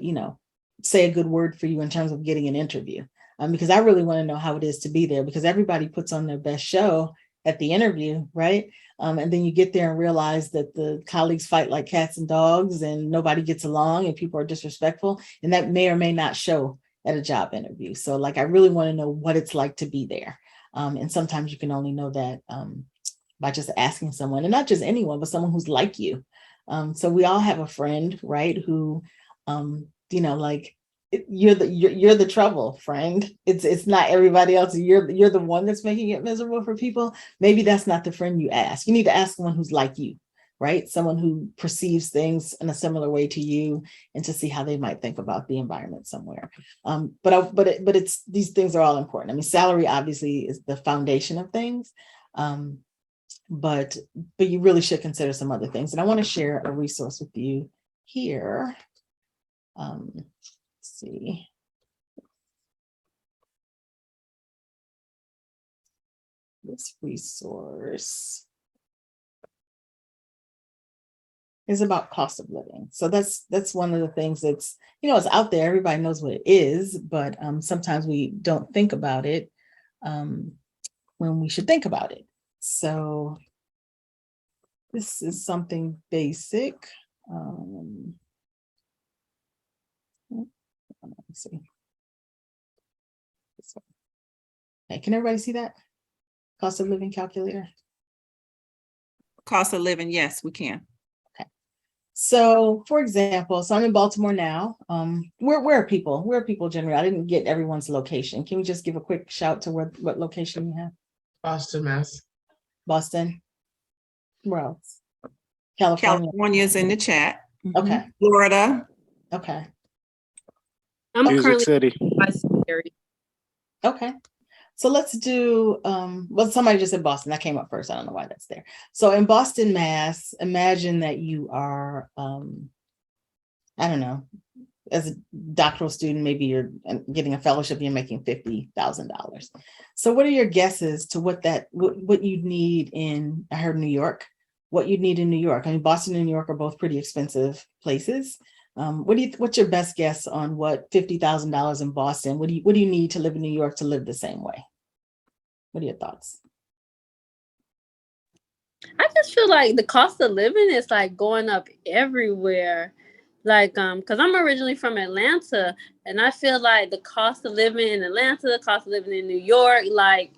say a good word for you in terms of getting an interview. Because I really want to know how it is to be there, because everybody puts on their best show at the interview, right? And then you get there and realize that the colleagues fight like cats and dogs and nobody gets along and people are disrespectful. And that may or may not show at a job interview. So like, I really want to know what it's like to be there. And sometimes you can only know that by just asking someone, and not just anyone, but someone who's like you. So we all have a friend, right? Who, like you're the trouble, friend. It's not everybody else. You're the one that's making it miserable for people. Maybe that's not the friend you ask. You need to ask someone who's like you, right? Someone who perceives things in a similar way to you, and to see how they might think about the environment somewhere. But it's these things are all important. I mean, salary obviously is the foundation of things. But you really should consider some other things. And I want to share a resource with you here. Let's see. this resource is about cost of living. So that's one of the things that's, it's out there. Everybody knows what it is, but sometimes we don't think about it when we should think about it. So this is something basic. Let's see. Okay, can everybody see that? Cost of living calculator. Cost of living, yes, we can. So, for example, so I'm in Baltimore now. Where are people? Where are people generally? I didn't get everyone's location. Can we just give a quick shout to what location you have? Boston, Mass. Boston. Where else? California. California's in the chat. Okay. Florida. Okay. I'm Music currently City. by Siri. Okay. So let's do, well, somebody just said Boston. That came up first. I don't know why that's there. So in Boston, Mass, imagine that you are, I don't know, as a doctoral student, maybe you're getting a fellowship, you're making $50,000. So what are your guesses to what you'd need in, I heard New York, what you'd need in New York? I mean, Boston and New York are both pretty expensive places. What's your best guess on what $50,000 in Boston? What do you need to live in New York to live the same way? What are your thoughts? I just feel like the cost of living is like going up everywhere. Like, because I'm originally from Atlanta, and I feel like the cost of living in Atlanta, the cost of living in New York, like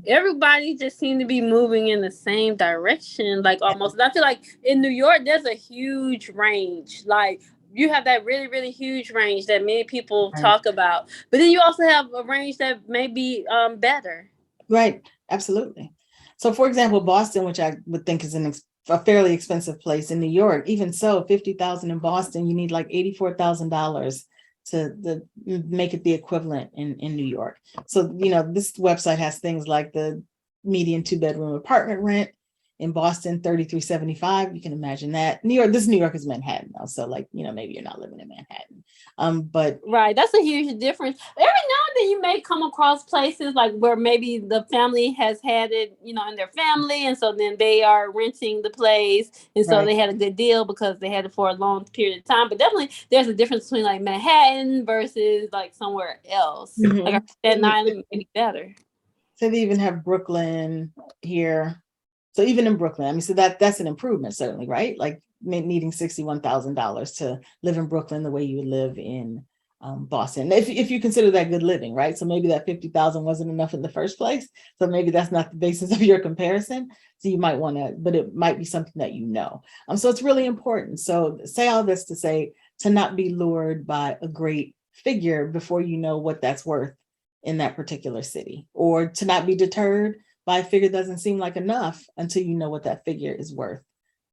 everybody just seems to be moving in the same direction, like almost. And I feel like in New York, there's a huge range. Like you have that really, really huge range that many people talk about, but then you also have a range that may be better. Right, absolutely. So for example, Boston, which I would think is a fairly expensive place, in New York, even so, 50,000 in Boston, you need like $84,000 to make it the equivalent in New York. So, this website has things like the median 2-bedroom apartment rent in Boston, $33.75. You can imagine that. New York is Manhattan though. So maybe you're not living in Manhattan. But right, that's a huge difference. Every now and then you may come across places like where maybe the family has had it, in their family, and so then they are renting the place, and so they had a good deal because they had it for a long period of time. But definitely there's a difference between like Manhattan versus like somewhere else. Like Staten Island may be better. So they even have Brooklyn here. So even in Brooklyn, I mean, so that's an improvement, certainly, right? Like needing $61,000 to live in Brooklyn the way you would live in Boston, if you consider that good living, right? So maybe that 50,000 wasn't enough in the first place. So maybe that's not the basis of your comparison. So you might want to, but it might be something that so it's really important. So say all this to say, to not be lured by a great figure before you know what that's worth in that particular city, or to not be deterred by a figure doesn't seem like enough until you know what that figure is worth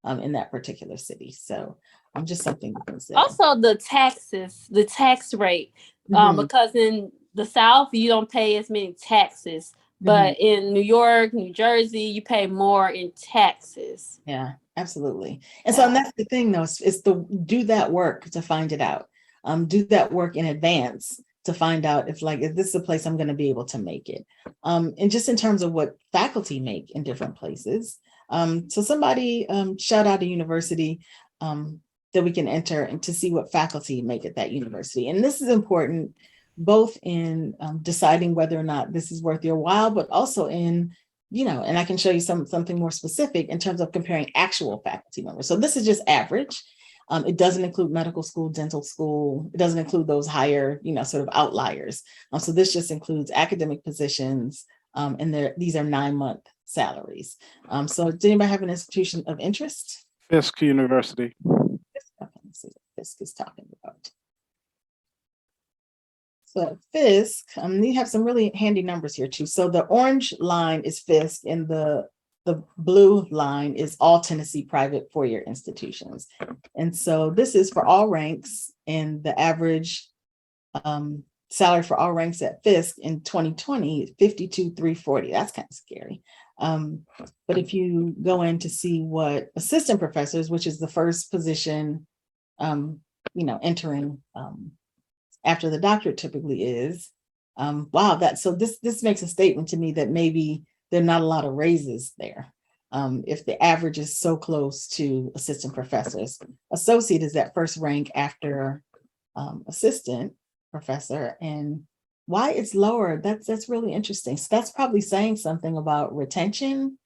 in that particular city. So just something to consider. Also the tax rate, because in the South, you don't pay as many taxes, but in New York, New Jersey, you pay more in taxes. Yeah, absolutely. And so that's the thing though, is to do that work to find it out. Do that work in advance to find out if this is a place I'm going to be able to make it. And just in terms of what faculty make in different places. So somebody shout out a university that we can enter and to see what faculty make at that university. And this is important both in deciding whether or not this is worth your while, but also in, and I can show you something more specific in terms of comparing actual faculty members. So this is just average. It doesn't include medical school, dental school. It doesn't include those higher, sort of outliers. So this just includes academic positions, and these are 9-month salaries. So does anybody have an institution of interest? Fisk University. Let's see what Fisk is talking about. So at Fisk, you have some really handy numbers here too. So the orange line is Fisk, and the blue line is all Tennessee private four-year institutions. And so this is for all ranks, and the average salary for all ranks at Fisk in 2020, $52,340. That's kind of scary. But if you go in to see what assistant professors, which is the first position, entering after the doctorate typically is, wow, so this makes a statement to me that maybe there are not a lot of raises there. If the average is so close to assistant professors. Associate is that first rank after assistant professor, and why it's lower, that's really interesting. So that's probably saying something about retention,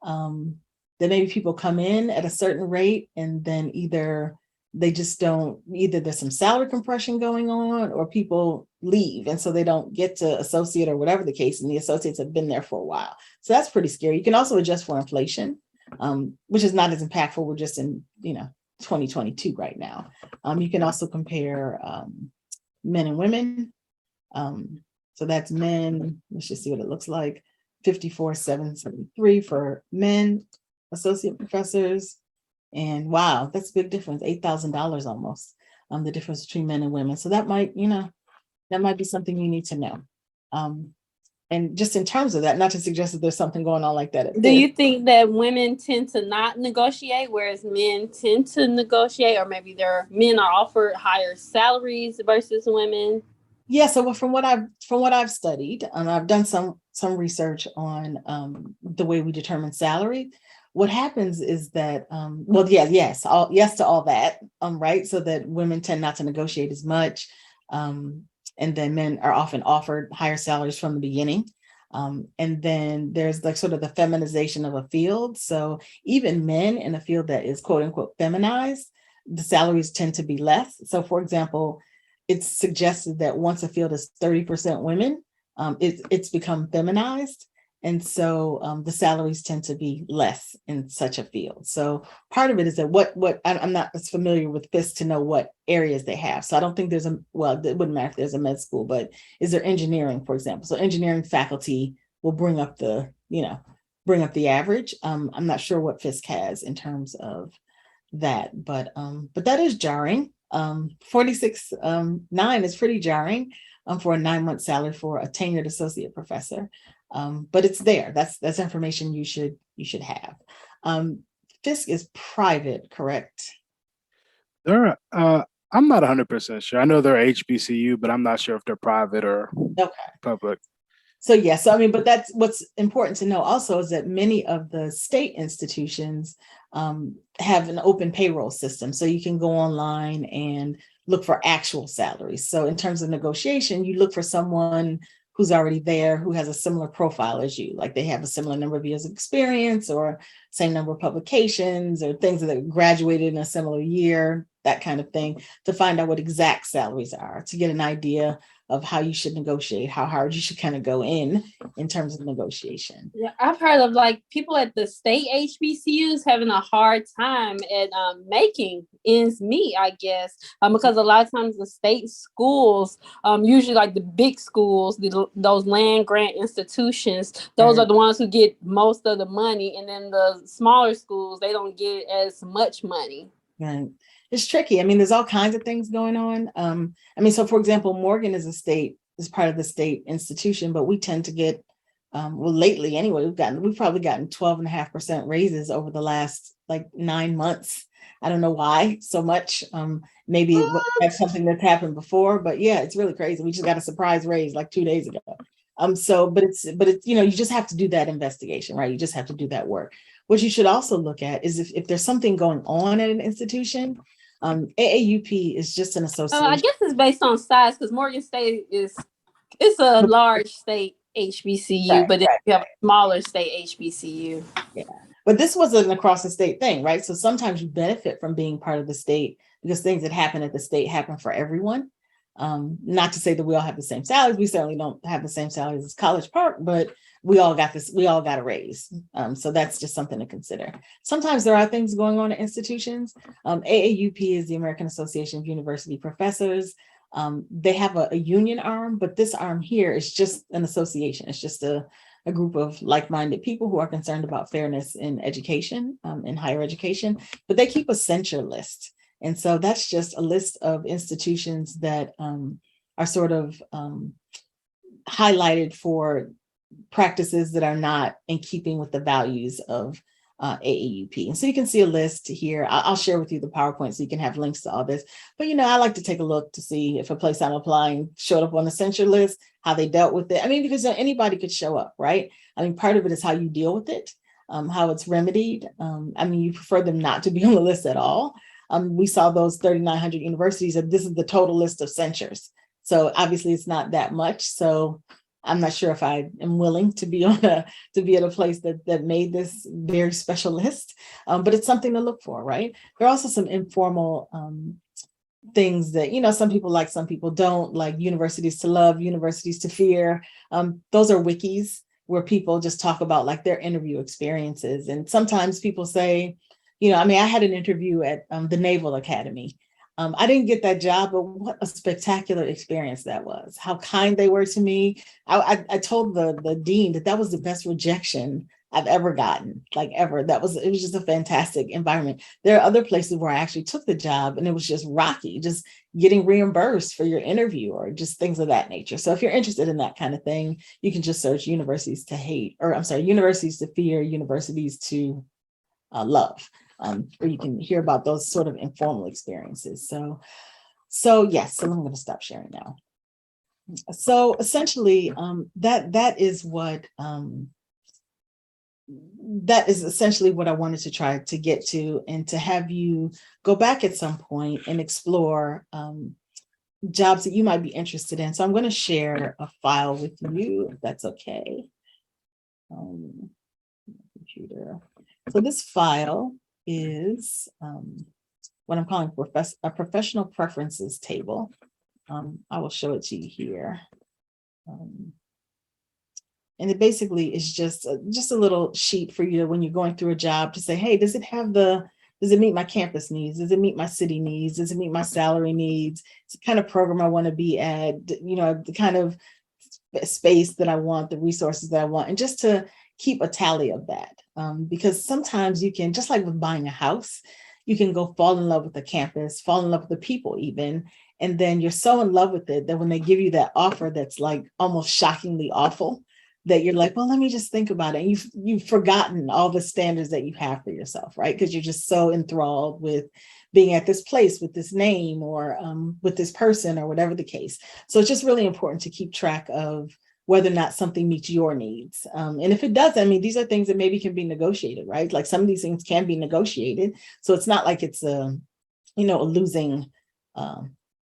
that maybe people come in at a certain rate and then either they just don't, either there's some salary compression going on or people leave and so they don't get to associate or whatever the case, and the associates have been there for a while. So that's pretty scary. You can also adjust for inflation, which is not as impactful. We're just in 2022 right now. You can also compare men and women. So that's men, let's just see what it looks like. 54,773 for men, associate professors. And wow, that's a big difference, $8,000 almost, the difference between men and women. So that might, that might be something you need to know. And just in terms of that, not to suggest that there's something going on like that. Do you think that women tend to not negotiate, whereas men tend to negotiate, or maybe men are offered higher salaries versus women? Yeah, so from what I've studied, I've done some research on the way we determine salary. What happens is that, yes to all that, right? So that women tend not to negotiate as much, and then men are often offered higher salaries from the beginning. And then there's like sort of the feminization of a field. So even men in a field that is quote unquote feminized, the salaries tend to be less. So for example, it's suggested that once a field is 30% women, it's become feminized. And so the salaries tend to be less in such a field. So part of it is that I'm not as familiar with FISC to know what areas they have. So I don't think it wouldn't matter if there's a med school, but is there engineering, for example? So engineering faculty will bring up the average. I'm not sure what FISC has in terms of that, but that is jarring. 46.9 is pretty jarring for a 9-month salary for a tenured associate professor. But it's there. That's information you should have. FISC is private, correct? I'm not 100% sure. I know they're HBCU, but I'm not sure if they're private or public. So yes, but that's what's important to know also is that many of the state institutions have an open payroll system. So you can go online and look for actual salaries. So in terms of negotiation, you look for someone who's already there, who has a similar profile as you, like they have a similar number of years of experience or same number of publications or things that graduated in a similar year, that kind of thing, to find out what exact salaries are, to get an idea of how you should negotiate, how hard you should kind of go in terms of negotiation. Yeah, I've heard of like people at the state HBCUs having a hard time at making ends meet, I guess, because a lot of times the state schools, usually like the big schools, those land grant institutions, those are the ones who get most of the money, and then the smaller schools, they don't get as much money. Right. It's tricky. There's all kinds of things going on. So for example, Morgan is part of the state institution, but we tend to get, lately anyway, we've probably gotten 12.5% raises over the last 9 months. I don't know why so much. Maybe that's something that's happened before, but yeah, it's really crazy. We just got a surprise raise 2 days ago. But it's you just have to do that investigation, right? You just have to do that work. What you should also look at is if there's something going on at an institution. AAUP is just an association. I guess it's based on size, because Morgan State it's a large state HBCU, right, but you have a smaller state HBCU. Yeah, but this was an across the state thing, right? So sometimes you benefit from being part of the state because things that happen at the state happen for everyone. Not to say that we all have the same salaries. We certainly don't have the same salaries as College Park, but we all got a raise. So that's just something to consider. Sometimes there are things going on at institutions. AAUP is the American Association of University Professors. They have a union arm, but this arm here is just an association. It's just a group of like-minded people who are concerned about fairness in education, in higher education, but they keep a censure list. And so that's just a list of institutions that are sort of highlighted for practices that are not in keeping with the values of AAUP. And so you can see a list here. I'll share with you the PowerPoint so you can have links to all this. But, I like to take a look to see if a place I'm applying showed up on the censure list, how they dealt with it. I mean, because anybody could show up, right? I mean, part of it is how you deal with it, how it's remedied. I mean, you prefer them not to be on the list at all. We saw those 3,900 universities, and this is the total list of censures. So obviously it's not that much. So I'm not sure if I am willing to be at a place that made this very special list, but it's something to look for, right? There are also some informal things that, some people like, some people don't, like universities to love, universities to fear. Those are wikis where people just talk about like their interview experiences. And sometimes people say, I had an interview at the Naval Academy. I didn't get that job, but what a spectacular experience that was. How kind they were to me. I told the dean that was the best rejection I've ever gotten, like ever. It was just a fantastic environment. There are other places where I actually took the job and it was just rocky, just getting reimbursed for your interview or just things of that nature. So if you're interested in that kind of thing, you can just search universities to hate, or I'm sorry, universities to fear, universities to love. Where you can hear about those sort of informal experiences. So yes, so I'm going to stop sharing now. So essentially, that is essentially what I wanted to try to get to, and to have you go back at some point and explore jobs that you might be interested in. So I'm going to share a file with you, if that's okay. Computer. So this file is what I'm calling a professional preferences table. I will show it to you here. And it basically is just a little sheet for you when you're going through a job to say, hey, does it meet my campus needs? Does it meet my city needs? Does it meet my salary needs? It's the kind of program I want to be at, the kind of space that I want, the resources that I want, and just to keep a tally of that. Because sometimes you can, just like with buying a house, you can go fall in love with the campus, fall in love with the people even, and then you're so in love with it that when they give you that offer that's like almost shockingly awful, that you're like, well, let me just think about it. And you've forgotten all the standards that you have for yourself, right? Because you're just so enthralled with being at this place with this name or with this person or whatever the case. So it's just really important to keep track of whether or not something meets your needs. And if it does, I mean, these are things that maybe can be negotiated, right? Like some of these things can be negotiated. So it's not like it's a losing,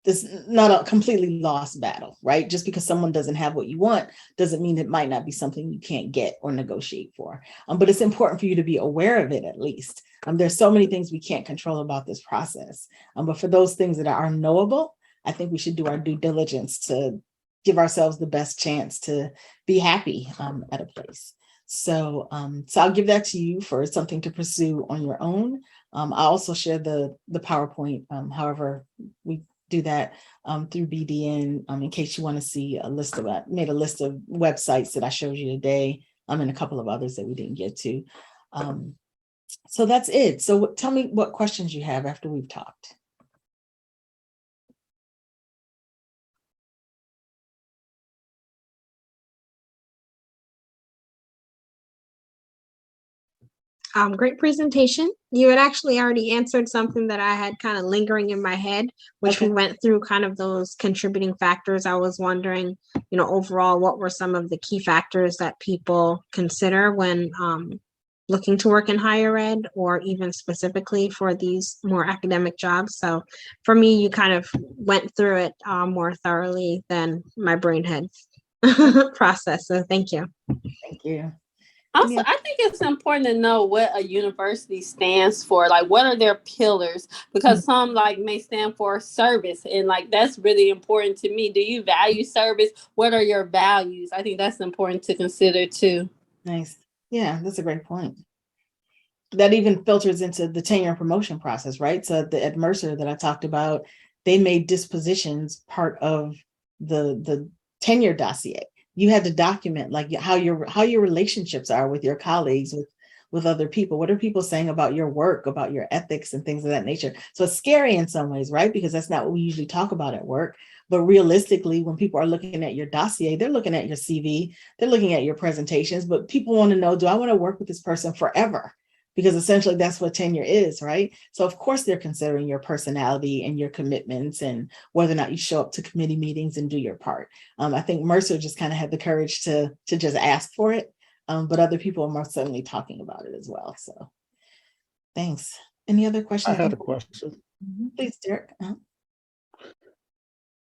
this not a completely lost battle, right? Just because someone doesn't have what you want doesn't mean it might not be something you can't get or negotiate for. But it's important for you to be aware of it at least. There's so many things we can't control about this process. But for those things that are knowable, I think we should do our due diligence to give ourselves the best chance to be happy at a place. So I'll give that to you for something to pursue on your own. I also share the PowerPoint, however we do that through BDN, in case you want to see a list of, made a list of websites that I showed you today, and a couple of others that we didn't get to. So that's it. So tell me what questions you have after we've talked. Great presentation. You had actually already answered something that I had kind of lingering in my head, which we went through kind of those contributing factors. I was wondering, overall, what were some of the key factors that people consider when looking to work in higher ed, or even specifically for these more academic jobs. So for me, you kind of went through it more thoroughly than my brain had processed. So thank you. Thank you. Also, I think it's important to know what a university stands for. Like, what are their pillars? Because some may stand for service, and that's really important to me. Do you value service? What are your values? I think that's important to consider too. Nice. Yeah, that's a great point. That even filters into the tenure and promotion process, right? So at Mercer that I talked about, they made dispositions part of the tenure dossier. You had to document how your relationships are with your colleagues, with other people. What are people saying about your work, about your ethics and things of that nature? So it's scary in some ways, right? Because that's not what we usually talk about at work. But realistically, when people are looking at your dossier, they're looking at your CV, they're looking at your presentations, but people want to know, do I want to work with this person forever? because essentially that's what tenure is, right? So of course they're considering your personality and your commitments and whether or not you show up to committee meetings and do your part. I think Mercer just kind of had the courage to just ask for it, but other people are most certainly talking about it as well. So thanks. Any other I questions? had a question. Please, Derek.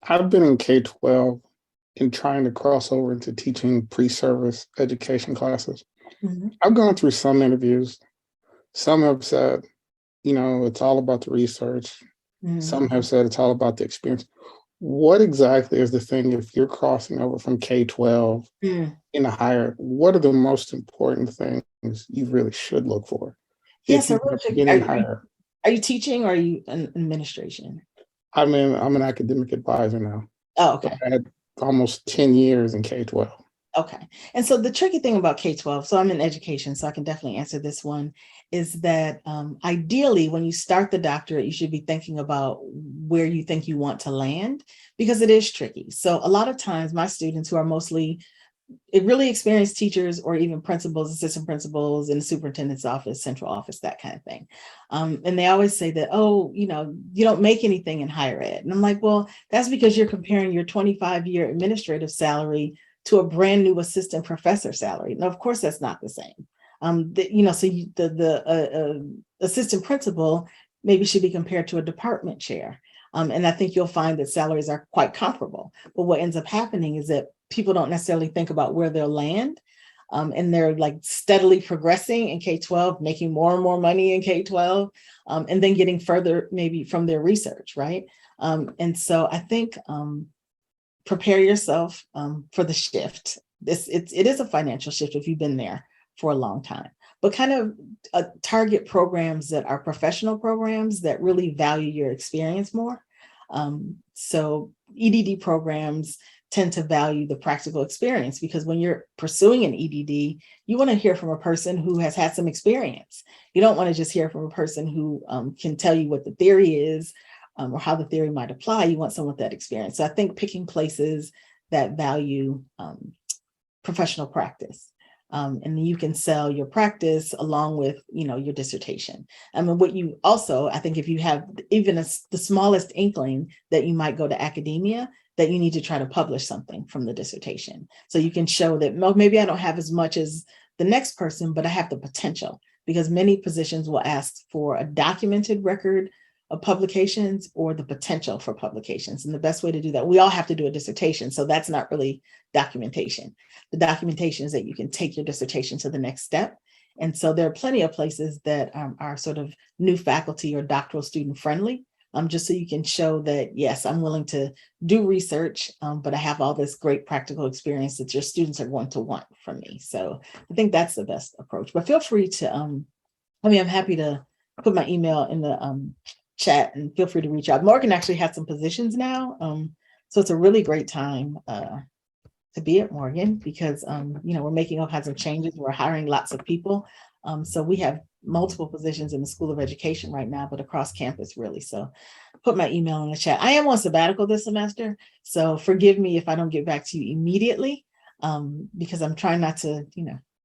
I've been in K-12 and trying to cross over into teaching pre-service education classes. I've gone through some interviews. Some have said, it's all about the research. Some have said it's all about the experience. What exactly is the thing if you're crossing over from K-12 in a higher, what are the most important things you really should look for? Yes, are you teaching or are you in administration? I'm an academic advisor now. Oh, okay. I had almost 10 years in K-12. Okay. And so the tricky thing about K-12, so I'm in education, so I can definitely answer this one, is that ideally when you start the doctorate, you should be thinking about where you think you want to land, because it is tricky. So a lot of times my students who are mostly really experienced teachers or even principals, assistant principals in the superintendent's office, central office, that kind of thing. And they always say that, you don't make anything in higher ed. And I'm like, well, that's because you're comparing your 25-year administrative salary to a brand new assistant professor salary. Now, of course, that's not the same. The assistant principal maybe should be compared to a department chair. And I think you'll find that salaries are quite comparable. But what ends up happening is that people don't necessarily think about where they'll land. And they're like steadily progressing in K-12, making more and more money in K-12, and then getting further maybe from their research, right? And so I think prepare yourself for the shift. It is a financial shift if you've been there for a long time, but kind of target programs that are professional programs that really value your experience more. So EDD programs tend to value the practical experience, because when you're pursuing an EDD, you want to hear from a person who has had some experience. You don't want to just hear from a person who can tell you what the theory is or how the theory might apply. You want someone with that experience. So I think picking places that value professional practice. And you can sell your practice along with, your dissertation. I mean, what you also, I think if you have even the smallest inkling that you might go to academia, that you need to try to publish something from the dissertation. So you can show that maybe I don't have as much as the next person, but I have the potential, because many positions will ask for a documented record of publications or the potential for publications. And the best way to do that, we all have to do a dissertation. So that's not really documentation. The documentation is that you can take your dissertation to the next step. And so there are plenty of places that are sort of new faculty or doctoral student friendly, just so you can show that, yes, I'm willing to do research, but I have all this great practical experience that your students are going to want from me. So I think that's the best approach. But feel free to, I'm happy to put my email in the chat, and feel free to reach out. Morgan actually has some positions now. So it's a really great time to be at Morgan, because we're making all kinds of changes. We're hiring lots of people. So we have multiple positions in the School of Education right now, but across campus really. So put my email in the chat. I am on sabbatical this semester, so forgive me if I don't get back to you immediately, because I'm trying not to,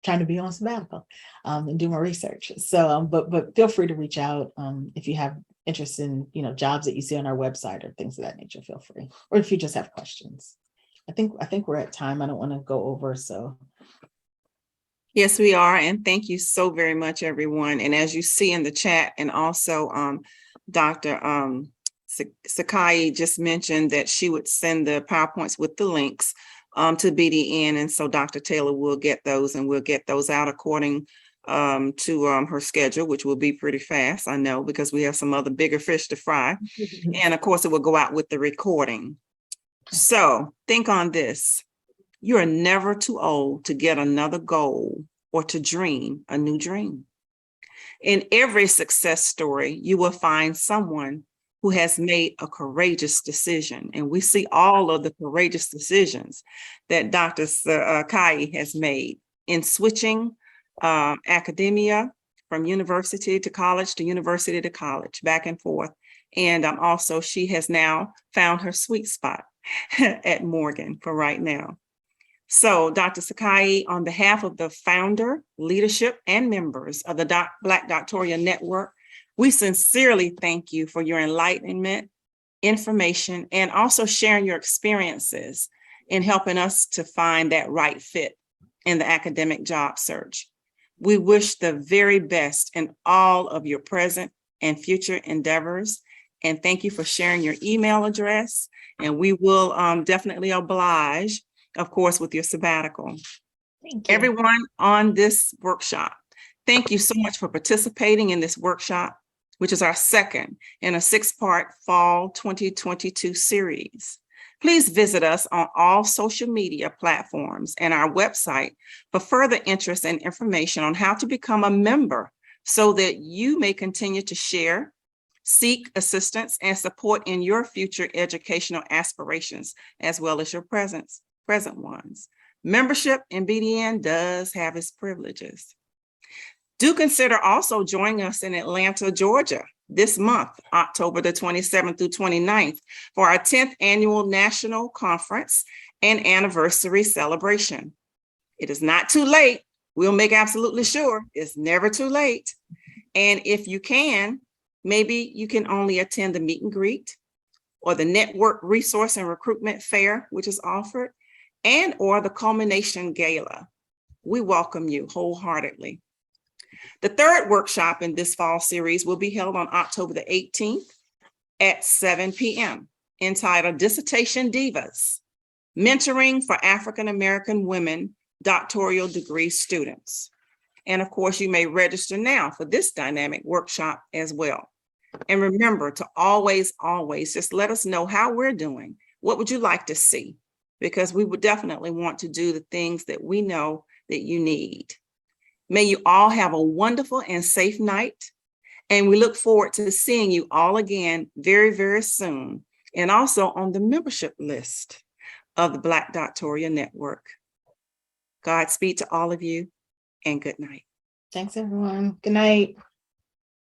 trying to be on sabbatical and do my research. So, but feel free to reach out if you have interest in, jobs that you see on our website or things of that nature. Feel free, or if you just have questions. I think we're at time. I don't want to go over, so. Yes, we are. And thank you so very much, everyone. And as you see in the chat, and also Dr. Sakai just mentioned that she would send the PowerPoints with the links to BDN. And so Dr. Taylor will get those, and we'll get those out according to her schedule, which will be pretty fast, I know, because we have some other bigger fish to fry. And of course, it will go out with the recording. So think on this. You are never too old to get another goal or to dream a new dream. In every success story, you will find someone who has made a courageous decision. And we see all of the courageous decisions that Dr. Sakai has made in switching academia from university to college to university to college, back and forth. And also she has now found her sweet spot at Morgan for right now. So, Dr. Sakai, on behalf of the founder, leadership, and members of the Black Doctoral Network, we sincerely thank you for your enlightenment, information, and also sharing your experiences in helping us to find that right fit in the academic job search. We wish the very best in all of your present and future endeavors. And thank you for sharing your email address. And we will definitely oblige, of course, with your sabbatical. Thank you. Everyone on this workshop, thank you so much for participating in this workshop, which is our second in a 6-part fall 2022 series. Please visit us on all social media platforms and our website for further interest and information on how to become a member so that you may continue to share, seek assistance, and support in your future educational aspirations, as well as your present ones. Membership in BDN does have its privileges. Do consider also joining us in Atlanta, Georgia this month, October the 27th through 29th, for our 10th annual national conference and anniversary celebration. It is not too late. We'll make absolutely sure it's never too late. And if you can, maybe you can only attend the meet and greet or the network resource and recruitment fair, which is offered, and or the culmination gala. We welcome you wholeheartedly. The third workshop in this fall series will be held on October the 18th at 7 p.m. entitled Dissertation Divas, Mentoring for African-American Women Doctoral Degree Students. And of course, you may register now for this dynamic workshop as well. And remember to always just let us know how we're doing. What would you like to see? Because we would definitely want to do the things that we know that you need. May you all have a wonderful and safe night. And we look forward to seeing you all again very, very soon. And also on the membership list of the Black Doctoral Network. Godspeed to all of you and good night. Thanks, everyone. Good night.